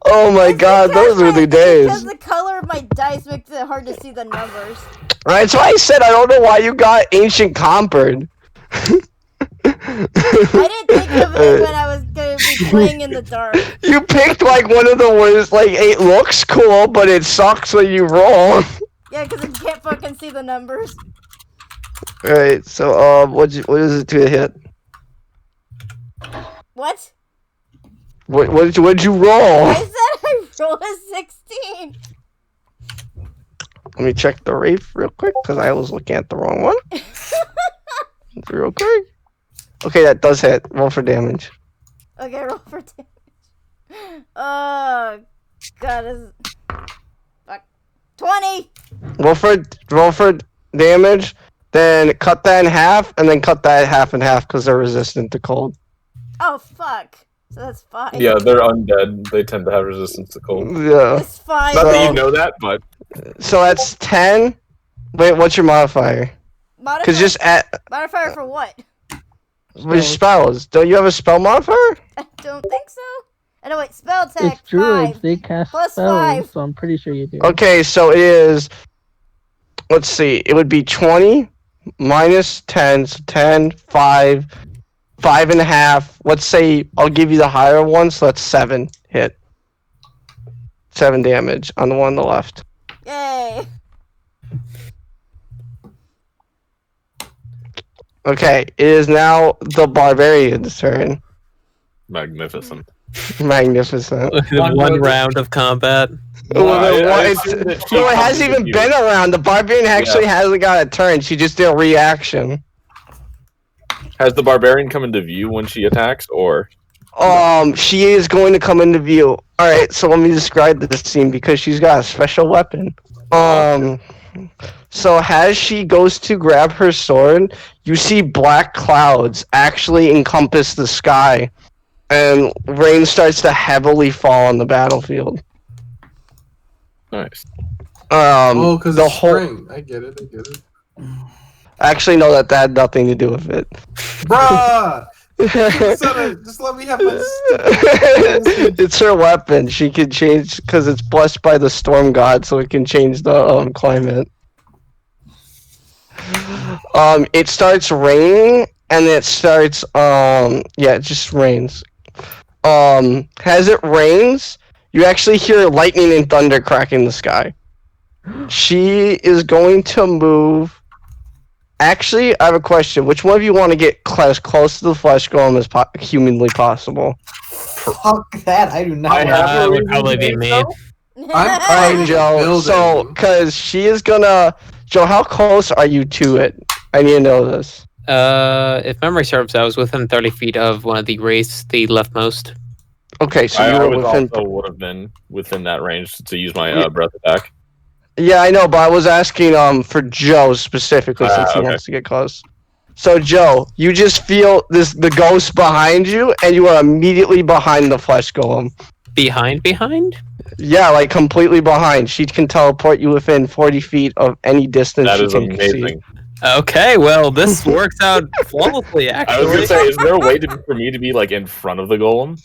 Oh my god, those were the days. Because the color of my dice makes it hard to see the numbers. That's why I said I don't know why you got Ancient Comfort. I didn't think of it when I was going to be playing in the dark. You picked like one of the worst, like it looks cool, but it sucks when you roll. Yeah, because I can't fucking see the numbers. Alright, so what is it to hit? What? What'd you roll? I said I rolled a 16. Let me check the Wraith real quick, because I was looking at the wrong one. Real quick. Okay, that does hit. Roll for damage. Okay, roll for damage. Oh, God. Fuck. 20! Roll for damage, then cut that in half, and then cut that half in half, because they're resistant to cold. Oh, fuck. So that's 5. Yeah, they're undead. They tend to have resistance to cold. Yeah. It's 5. Not that you know that, but... So that's 10. Wait, what's your modifier? Because just add... Modifier for what? With spells. Don't you have a spell modifier? I don't think so. Oh, no, wait. Spell attack, It's druids. 5. They cast Plus spells, 5. so I'm pretty sure you do. Okay, so it is... Let's see. It would be 20 minus 10, so 10, 5, 5.5. Let's say I'll give you the higher one, so that's 7 hit. 7 damage on the one on the left. Yay. Okay, it is now the barbarian's turn. Magnificent. Magnificent. One round of combat. It hasn't even been around. The barbarian actually hasn't got a turn. She just did a reaction. Has the barbarian come into view when she attacks, or? She is going to come into view. Alright, so let me describe the scene because she's got a special weapon. So as she goes to grab her sword, you see black clouds actually encompass the sky, and rain starts to heavily fall on the battlefield. Nice. Because the spring. I get it. Actually, no, that had nothing to do with it. Bruh! Just let me have my... It's her weapon. She can change, because it's blessed by the storm god, so it can change the climate. It starts raining, and it starts, it just rains. As it rains, you actually hear lightning and thunder cracking the sky. She is going to move... Actually, I have a question. Which one of you want to get as close to the flesh golem as humanly possible? Fuck that, I do not. That would probably be me. Alright, Joe. So, because she is gonna... Joe, how close are you to it? I need to know this. If memory serves, I was within 30 feet of one of the wraiths, the leftmost. Okay, so I you were within... also would have been within that range to use my breath attack. Yeah, I know, but I was asking for Joe specifically since he wants to get close. So Joe, you just feel the ghost behind you, and you are immediately behind the flesh golem. Behind? Yeah, like completely behind. She can teleport you within 40 feet of any distance. That she is can amazing. See. Okay, well, this works out flawlessly, actually. I was gonna say, is there a way for me to be like in front of the golem?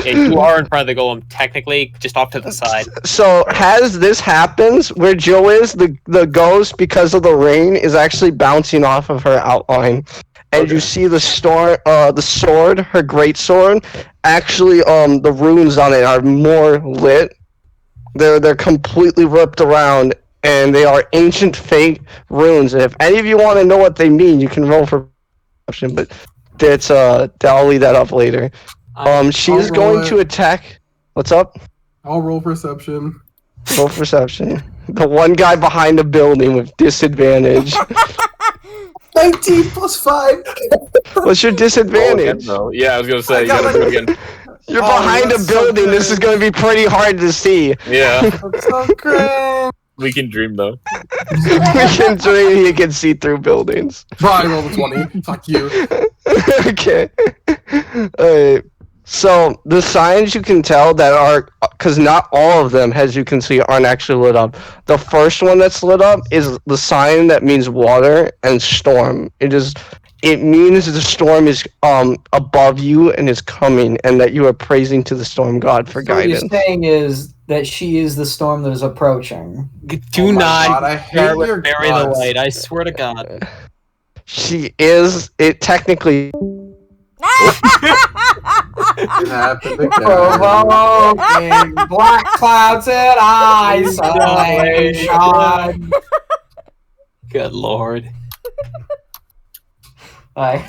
Yeah, you are in front of the golem, technically, just off to the side. So, as this happens, where Joe is, the ghost, because of the rain, is actually bouncing off of her outline. And you see the sword, her great sword, actually, the runes on it are more lit. They're completely ripped around, and they are ancient fake runes. And if any of you want to know what they mean, you can roll for perception, but that's I'll leave that up later. She's going to attack. What's up? I'll roll perception. Roll perception. The one guy behind the building with disadvantage. 19 plus 5. What's your disadvantage? Yeah, I was gonna say you gotta do it again. You're behind a building. So this is going to be pretty hard to see. Yeah. That's so great. We can dream though. We can dream. You can see through buildings. Probably roll the 20. Fuck you. Okay. Alright. So the signs you can tell that are, because not all of them, as you can see, aren't actually lit up. The first one that's lit up is the sign that means water and storm. It means the storm is above you and is coming, and that you are praising to the storm god for guidance. What you're saying is that she is the storm that is approaching. Do not God, I hate your bury the light. I swear to God. She is. It technically. It happened again. Provoking black clouds and isolation. Good lord. Hey,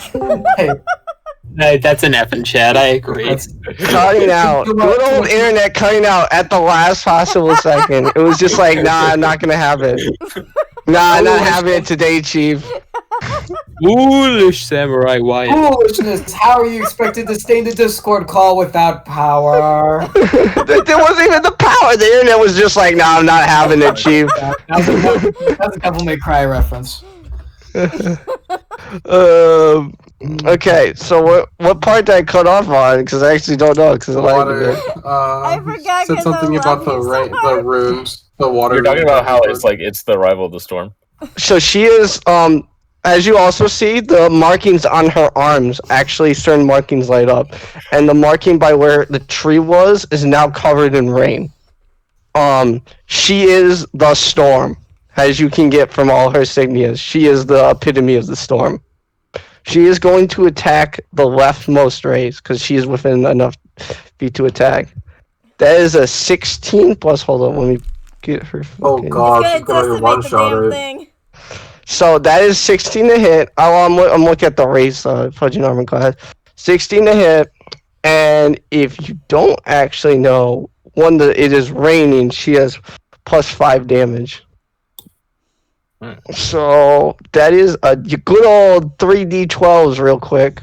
that's an F in chat. I agree. Cutting out. Good old internet cutting out at the last possible second. It was just like, nah, I'm not gonna have it. Nah, I'm not having it today, Chief. Foolish Samurai Wyatt. Foolishness. How are you expected to stay in the Discord call without power? There wasn't even the power. The internet was just like, nah, I'm not having it, Chief. That's a Devil May Cry reference. Okay, so what part did I cut off on? Because I actually don't know. Because Water. I forgot. Said something about the runes. The water. You're talking about how it's the rival of the storm. So she is, as you also see, the markings on her arms, actually certain markings light up. And the marking by where the tree was is now covered in rain. She is the storm, as you can get from all her signias. She is the epitome of the storm. She is going to attack the leftmost rays, because she is within enough feet to attack. That is a 16 plus, hold on, let me get her. Oh god, she's gonna one-shot it. So that is 16 to hit. I'm looking at the race, Fudging Armor class. 16 to hit, and if you don't actually know, it is raining, she has plus 5 damage. So that is a good old 3d12s real quick.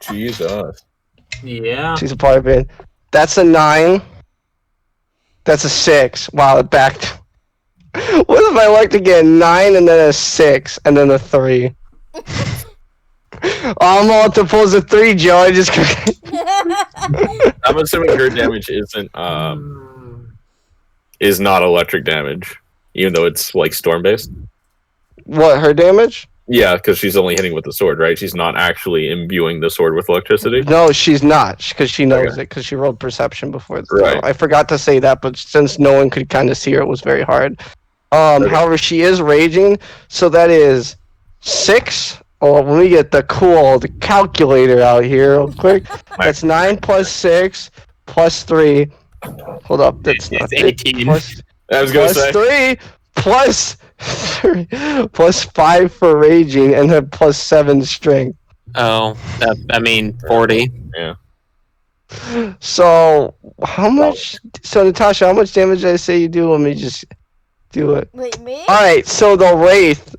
Jesus. Yeah. She's a part of it. That's a 9. That's a 6. Wow, it backed. What if I lucked again? 9 and then a 6 and then a 3. All multiples of 3, Joe. I just. I'm assuming her damage is not electric damage, even though it's like storm based. What, her damage? Yeah, because she's only hitting with the sword, right? She's not actually imbuing the sword with electricity. No, she's not, because she knows it, because she rolled perception before. Right. I forgot to say that, but since no one could kind of see her, it was very hard. However, she is raging, so that is 6. Oh, let me get the calculator out here real quick. That's 9 plus 6 plus 3. Hold up, that's not 18. I was going to say. 3 plus 3 plus 5 for raging, and then plus 7 strength. Oh, 40. Yeah. So, how much? So, Natasha, how much damage did I say you do? Let me just do it. Wait, me? Alright, so the Wraith.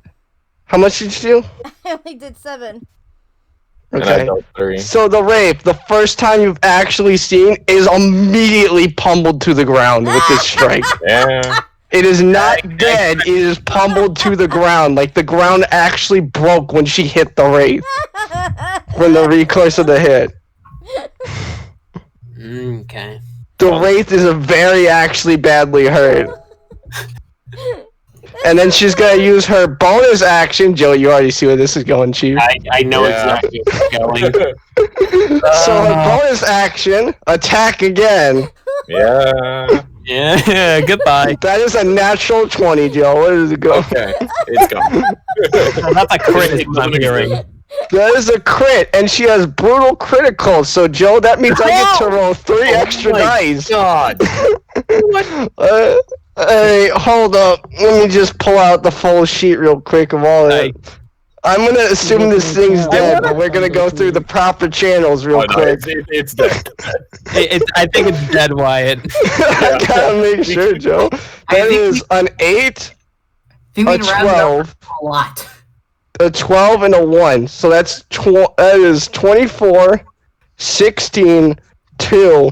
How much did you do? I only did 7. Okay. 3. So the Wraith, the first time you've actually seen, is immediately pummeled to the ground with this strike. Yeah. It is not dead. It is pummeled to the ground. Like the ground actually broke when she hit the wraith from the recourse of the hit. Okay. The wraith is very actually badly hurt. And then she's gonna use her bonus action. Joe, you already see where this is going, Chief. I know exactly where it's going. So her bonus action, attack again. Yeah. Yeah, goodbye. That is a natural 20, Joe. Where does it go? Okay, it's gone. That's a crit I'm hearing. That is a crit, and she has brutal critical. So, Joe, that means I get to roll 3 extra dice. God. Hey, hold up. Let me just pull out the full sheet real quick of all of it. I'm gonna assume this thing's dead, but we're gonna go through the proper channels real quick. It's dead. I think it's dead, Wyatt. I gotta make sure, Joe. That is an 8, a 12, a lot. a 12, and a 1. So that is 24, 16, 2,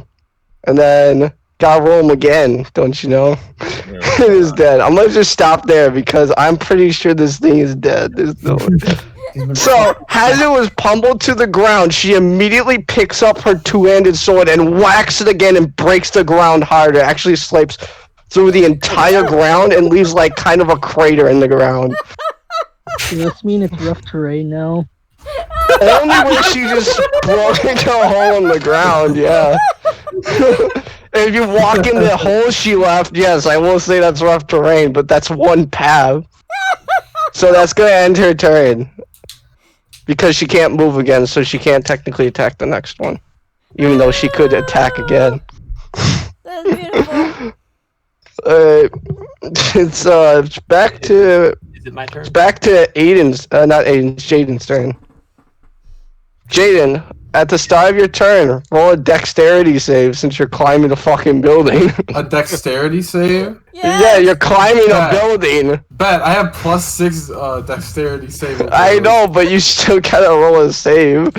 and then gotta roll them again, don't you know? It is dead. I'm gonna just stop there because I'm pretty sure this thing is dead. There's no way. So, as it was pummeled to the ground, she immediately picks up her two-handed sword and whacks it again and breaks the ground harder. Actually slips through the entire ground and leaves like kind of a crater in the ground. Does this mean it's rough terrain now? Only when she just broke into a hole in the ground, yeah. And if you walk in the hole she left, yes, I will say that's rough terrain, but that's one path. So that's gonna end her turn. Because she can't move again, so she can't technically attack the next one. Even though she could attack again. That's beautiful. It's back to... Is it my turn? It's back to Aiden's, not Aiden's, Jaden's turn. Jaden, at the start of your turn, roll a dexterity save since you're climbing a fucking building. A dexterity save? Yeah, you're climbing a building. Bet, I have +6 dexterity save. I know, but you still gotta roll a save.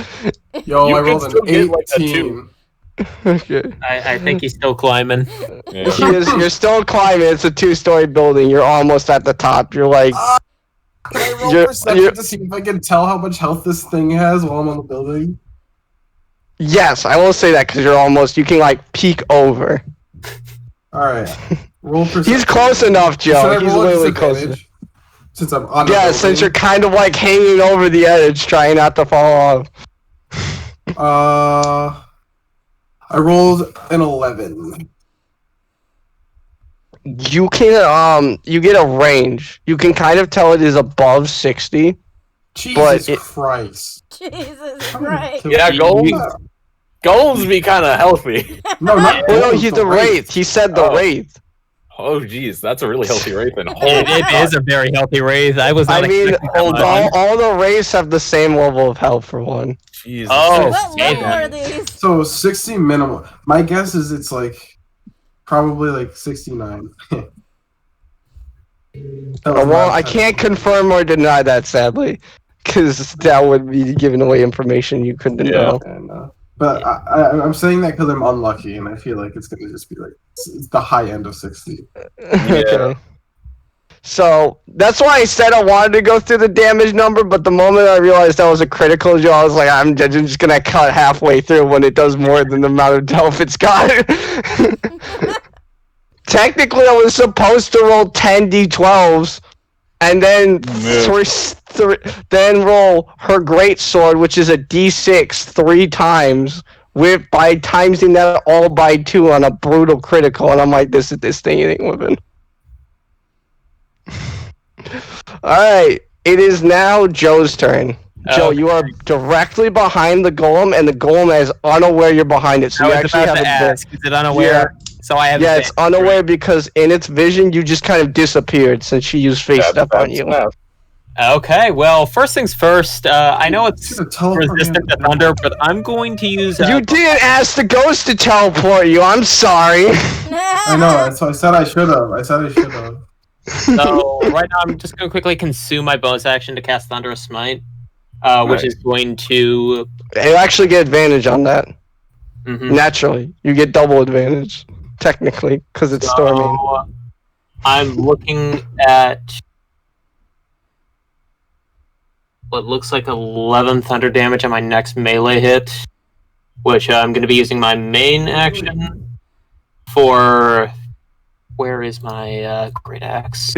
Yo, You I can rolled an still get, like, a 18. Okay. I think he's still climbing. Yeah. You're still climbing, it's a 2-story building, you're almost at the top, you're like... Can I roll perception to see if I can tell how much health this thing has while I'm on the building? Yes, I will say that because you're almost, you can like peek over. Alright. Roll perception. He's close enough, Joe. Should I He's roll at literally close enough. disadvantage? Since I'm on the Yeah, building? since you're kind of like hanging over the edge, trying not to fall off. I rolled an 11. You can, you get a range. You can kind of tell it is above 60. Jesus Christ. Jesus Christ. Yeah, golems be kind of healthy. No, not Well, no, golems, he's the wraith. He said the wraith. Oh, geez, that's a really healthy wraith. It is a very healthy wraith. I was not I mean, expecting that much. all the wraiths have the same level of health for one. Jesus. Oh, What level are these? So 60 minimum. My guess is it's like probably like 69. Well, I can't confirm or deny that, sadly, because that would be giving away information you couldn't know. And, but I'm saying that because I'm unlucky, and I feel like it's gonna just be like it's the high end of 60. Okay. So that's why I said I wanted to go through the damage number, but the moment I realized that was a critical, Joe, I was like, I'm just gonna cut halfway through when it does more than the amount of health it's got. Technically, I was supposed to roll 10 d12s, and then then roll her great sword, which is a d6 3 times, by timesing that all by 2 on a brutal critical, and I'm like, this thing ain't moving. Alright, it is now Joe's turn. Joe, you are directly behind the golem, and the golem is unaware you're behind it. So you actually have ask, is it unaware? Yeah. So I have. Yeah, it's unaware because in its vision you just kind of disappeared since she used face step on you. Okay, well, first things first. I know it's resistant to thunder, but I'm going to use. You didn't ask the ghost to teleport you. I'm sorry. I know. So I said I should have. So right now I'm just going to quickly consume my bonus action to cast Thunderous Smite, which is going to. You actually get advantage on that. Mm-hmm. Naturally, you get double advantage technically because it's storming. I'm looking at what looks like 11 thunder damage on my next melee hit, which I'm going to be using my main action for. Where is my great axe?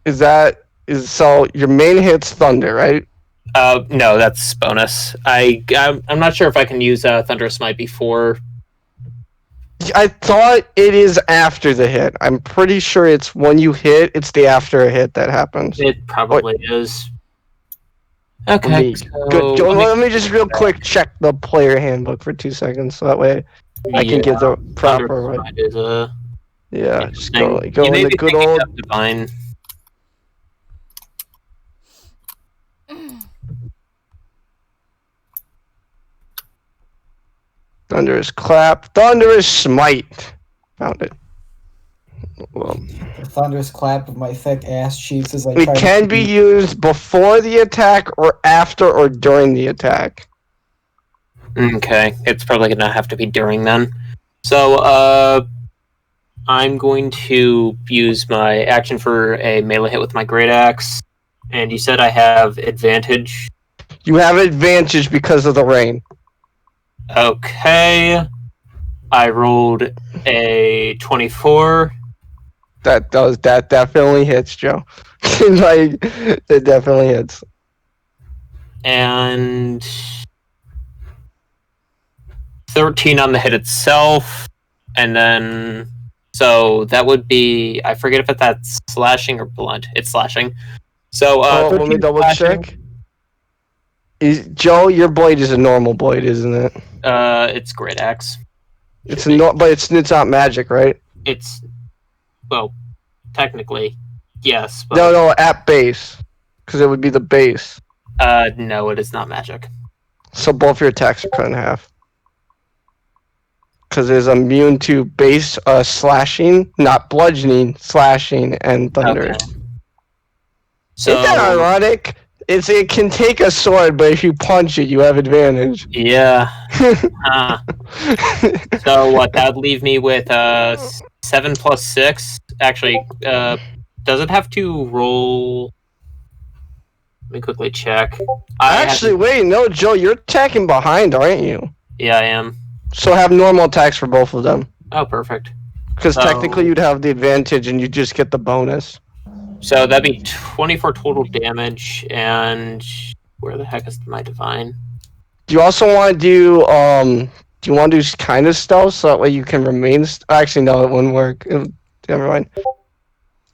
So your main hit's thunder, right? No, that's bonus. I'm not sure if I can use Thunderous Smite before. I thought it is after the hit. I'm pretty sure it's when you hit, it's the after a hit that happens. It probably is. Okay. Let me just real quick check the player handbook for 2 seconds, so that way I can give the proper. Yeah, just go in the good old divine. Thunderous clap, thunderous smite. Found it. Well, The thunderous clap of my thick ass cheeks as I it try can be used before the attack or after or during the attack. Okay, it's probably gonna have to be during then. So, I'm going to use my action for a melee hit with my great axe. And you said I have advantage. You have advantage because of the rain. Okay. I rolled a 24. That definitely hits, Joe. Like, it definitely hits. And 13 on the hit itself. And then, so that would be, I forget if that's slashing or blunt. It's slashing. So, let me double check. Joe, your blade is a normal blade, isn't it? It's great axe. But it's not magic, right? It's, well, technically, yes. But, No, at base, because it would be the base. No, it is not magic. So both your attacks are cut in half. Because it's immune to base slashing, not bludgeoning, slashing, and thunder. Okay. So, isn't that ironic? It can take a sword, but if you punch it, you have advantage. Yeah. So what? That would leave me with 7 plus 6. Actually, does it have to roll? Let me quickly check. Wait, no, Joe, you're attacking behind, aren't you? Yeah, I am. So have normal attacks for both of them. Oh, perfect. Because technically you'd have the advantage and you just get the bonus. So that'd be 24 total damage, and where the heck is my divine? Do you also want to do kind of stealth so that way you can remain? Actually, no, it wouldn't work. Never mind.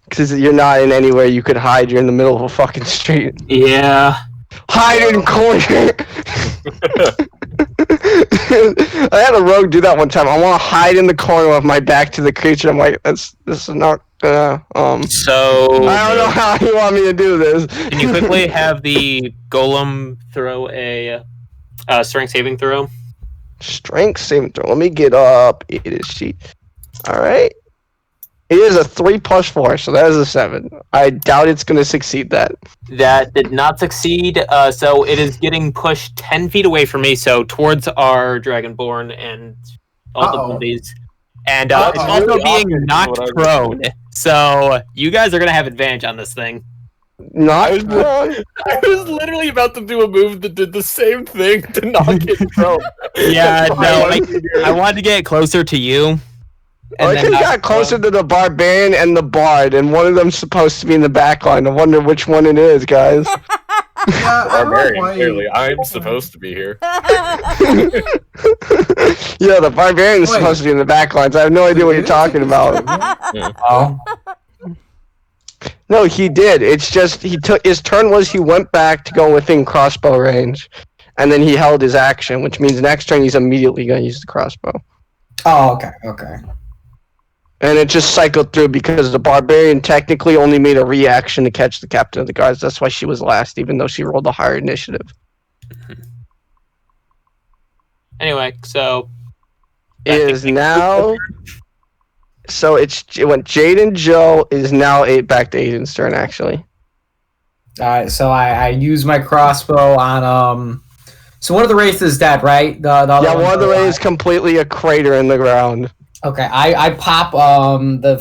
Because you're not in anywhere you could hide. You're in the middle of a fucking street. Yeah. Hide in corner. I had a rogue do that one time. I want to hide in the corner with my back to the creature. I'm like, this is not gonna. So I don't know how you want me to do this. Can you quickly have the golem throw a strength saving throw? Strength saving throw. Let me get up. It is sheet. All right. It is a 3 plus 4, so that is a 7. I doubt it's going to succeed that. That did not succeed, so it is getting pushed 10 feet away from me, so towards our Dragonborn and all the bullies. And it's also being knocked prone, so you guys are going to have advantage on this thing. Knocked prone? I was literally about to do a move that did the same thing to knock it prone. Yeah, no, I wanted to get closer to you. I think I got closer to the barbarian and the bard, and one of them's supposed to be in the back line. I wonder which one it is, guys. Yeah, Barbarian, clearly. I'm supposed to be here. Yeah, the barbarian's supposed to be in the back lines. I have no idea what you're talking about. Oh. No, he did. It's just his turn was he went back to go within crossbow range, and then he held his action, which means next turn he's immediately going to use the crossbow. Oh, okay. And it just cycled through because the barbarian technically only made a reaction to catch the captain of the guards. That's why she was last, even though she rolled a higher initiative. Anyway, so It is now. So it went Jade and Joe is now back to Aiden's turn, actually. Alright, so I use my crossbow on so one of the wraiths is dead, right? The one of the wraiths is completely a crater in the ground. Okay, I pop the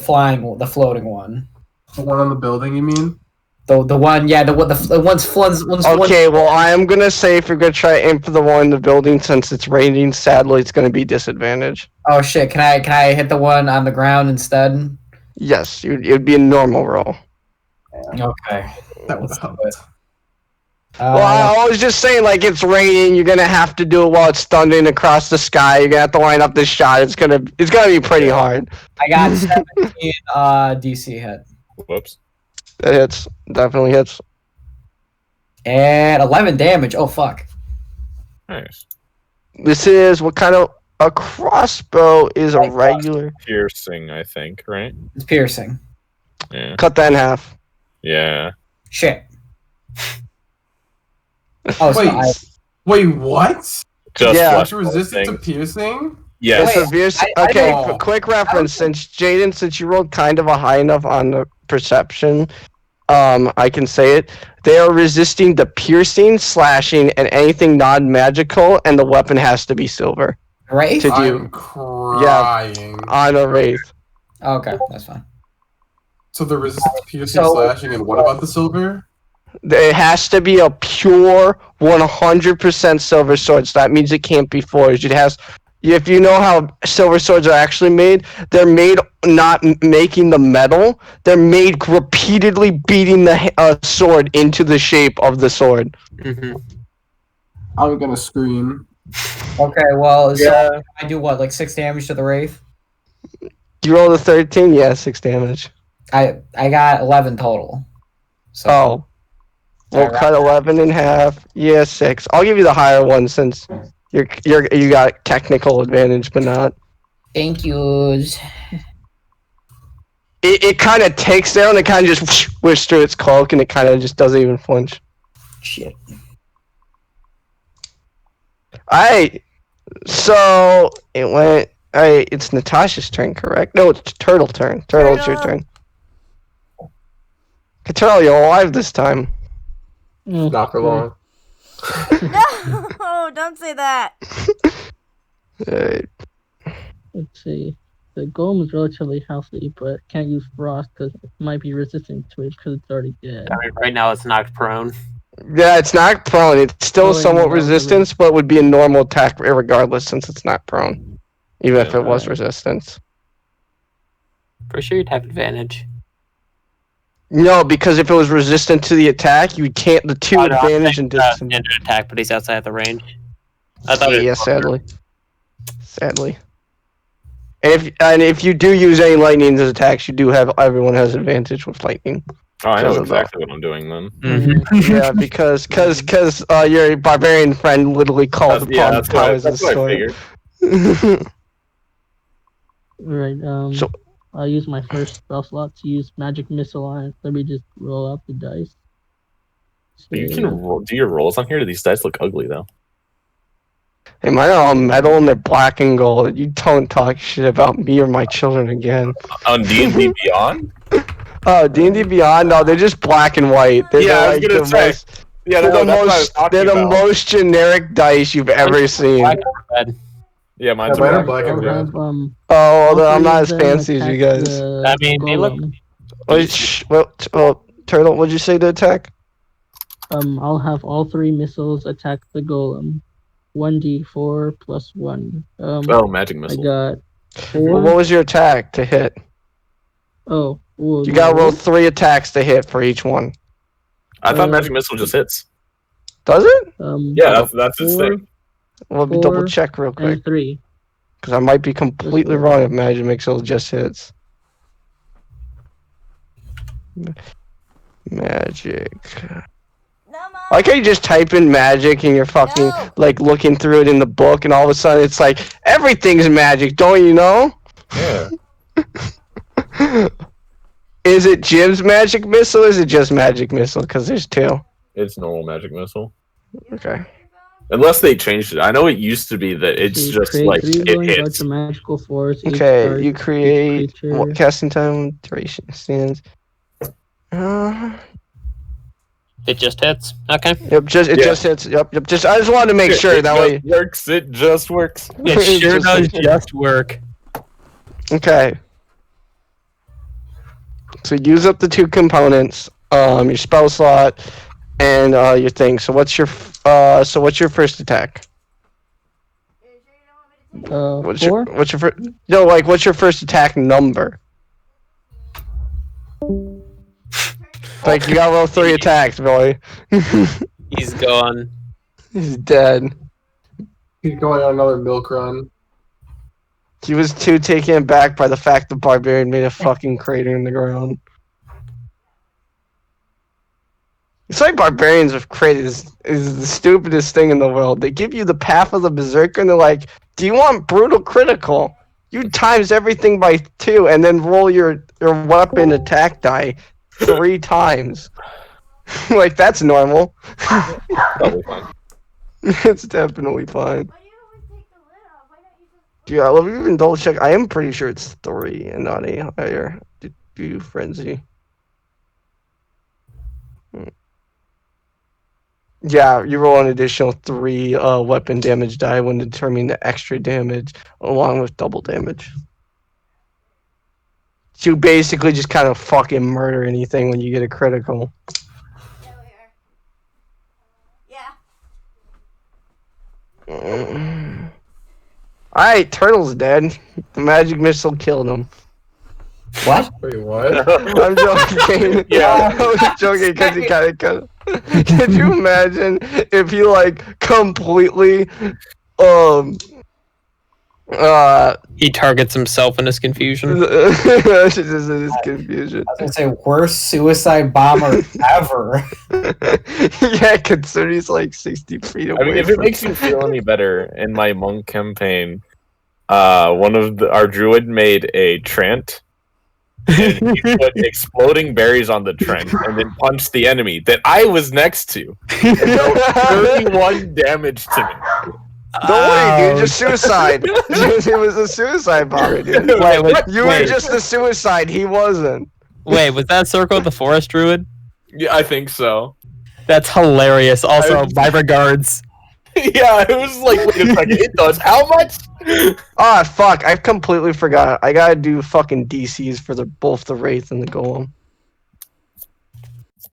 floating one. The one on the building, you mean? The one, yeah, the one's floods. Okay, well, I am gonna say if you're gonna try aim for the one in the building, since it's raining, sadly, it's gonna be disadvantage. Oh shit! Can I hit the one on the ground instead? Yes, it'd be a normal roll. Okay. That would help. Well, I was just saying, like, it's raining. You're gonna have to do it while it's thundering across the sky. You're gonna have to line up this shot. It's gonna be pretty hard. I got 17 DC hit. Whoops. That hits. Definitely hits. And 11 damage. Oh fuck. Nice. This is what kind of a crossbow is a regular Piercing, I think, right? It's piercing. Yeah. Cut that in half. Yeah. Shit. Oh, wait, what? Just Yeah. It's resistant to piercing? Yes. For quick reference, since Jaden, since you rolled kind of a high enough on the perception, I can say it. They are resisting to piercing, slashing, and anything non-magical, and the weapon has to be silver. Wraith? To do, I'm crying. on a wraith. Okay, that's fine. So the resistant to piercing, slashing, and what about the silver? It has to be a pure 100% silver sword. So that means it can't be forged. It has. If you know how silver swords are actually made, they're made not making the metal. They're made repeatedly beating the sword into the shape of the sword. Mm-hmm. I'm gonna scream. Okay, well, so I do what, like 6 damage to the wraith? You rolled a 13, yeah, 6 damage. I got 11 total. So Oh, we'll cut 11 in half. Yeah, 6. I'll give you the higher one since you got technical advantage, but not. Thank yous. It kind of takes down. It kind of just whisks through its cloak, and it kind of just doesn't even flinch. Shit. Alright, so it went. Alright, it's Natasha's turn, correct? No, it's Turtle turn. Turtle, it's your turn. Turtle, you're alive this time. Not for long. No, don't say that. Alright. Let's see. The golem is relatively healthy, but can't use frost because it might be resistant to it because it's already dead. I mean, right now it's knocked prone. Yeah, it's not prone. It's still somewhat resistance, but would be a normal attack regardless since it's not prone. Even if it was resistance. For sure you'd have advantage. No, because if it was resistant to the attack, you can't. The two advantage and distance. Standard attack, but he's outside the range. I thought Yeah, sadly. And if you do use any lightning as attacks, you do have everyone has advantage with lightning. Oh, I know exactly what I'm doing then. Mm-hmm. Yeah, because your barbarian friend literally called upon the powers of the sword. Right. So I'll use my first spell slot to use magic missile on it. Let me just roll out the dice. You can do your rolls on here. Do these dice look ugly though? Hey, mine are all metal and they're black and gold. You don't talk shit about me or my children again. On D&D Beyond? Oh, D&D Beyond? No, they're just black and white. They're I was gonna say. They're the most generic dice you've ever seen. Yeah, mine's mine are black and red. Oh, well, I'm not as fancy as you guys. I mean, they look. Well, Turtle, what'd you say to attack? I'll have all 3 missiles attack the golem. 1d4 plus 1. Magic missile. I got 4. What was your attack to hit? Oh. You gotta roll 3 attacks to hit for each one. I thought magic missile just hits. Does it? Yeah, that's its thing. Let me double check real quick. And 3. Because I might be completely wrong if magic missile just hits. Magic. I like how you just type in magic and you're fucking like looking through it in the book, and all of a sudden it's like everything's magic, don't you know? Yeah. Is it Jim's magic missile? Or is it just magic missile? Because there's 2. It's normal magic missile. Okay. Unless they changed it. I know it used to be that it's just like it hits. Magical force. Okay, you create what casting time duration stands. It just hits. Okay. Yep, just hits. Yep. Just I just wanted to make sure that way. Works. It just works. It sure does just work. Okay. So use up the 2 components, your spell slot, and your thing. So what's your first attack? What's 4? What's your first attack number? Like you got roll 3 attacks, boy. He's gone. He's dead. He's going on another milk run. He was too taken aback by the fact the barbarian made a fucking crater in the ground. It's like barbarians with craters is the stupidest thing in the world. They give you the path of the berserker and they're like, do you want brutal critical? You times everything by 2 and then roll your weapon attack die 3 times. Like, that's normal. Probably fine. It's definitely fine. Yeah, let me even double check. I am pretty sure it's 3 and not a higher. Do frenzy. Yeah, you roll an additional 3 weapon damage die when determining the extra damage along with double damage. So you basically just kind of fucking murder anything when you get a critical. Yeah. Alright, Turtle's dead. The magic missile killed him. What? Wait, what? I'm joking. Yeah. I was joking because he kind of cut. Could you imagine if he like completely He targets himself in his confusion. That's just in his confusion. I was gonna say worst suicide bomber ever. Yeah, considering he's like 60 feet away. I mean, if it makes you feel any better, in my monk campaign, our druid made a Trent, and he put exploding berries on the Trent, and then punched the enemy that I was next to. And dealt 31 damage to me. Don't worry, dude. Just suicide. It was a suicide bomber, dude. You were just a suicide. He wasn't. Wait, was that Circle of the Forest Druid? Yeah, I think so. That's hilarious. Also, my regards. Yeah, it was like, wait a second, it does how much? Ah, fuck. I completely forgot. I gotta do fucking DCs for both the Wraith and the Golem.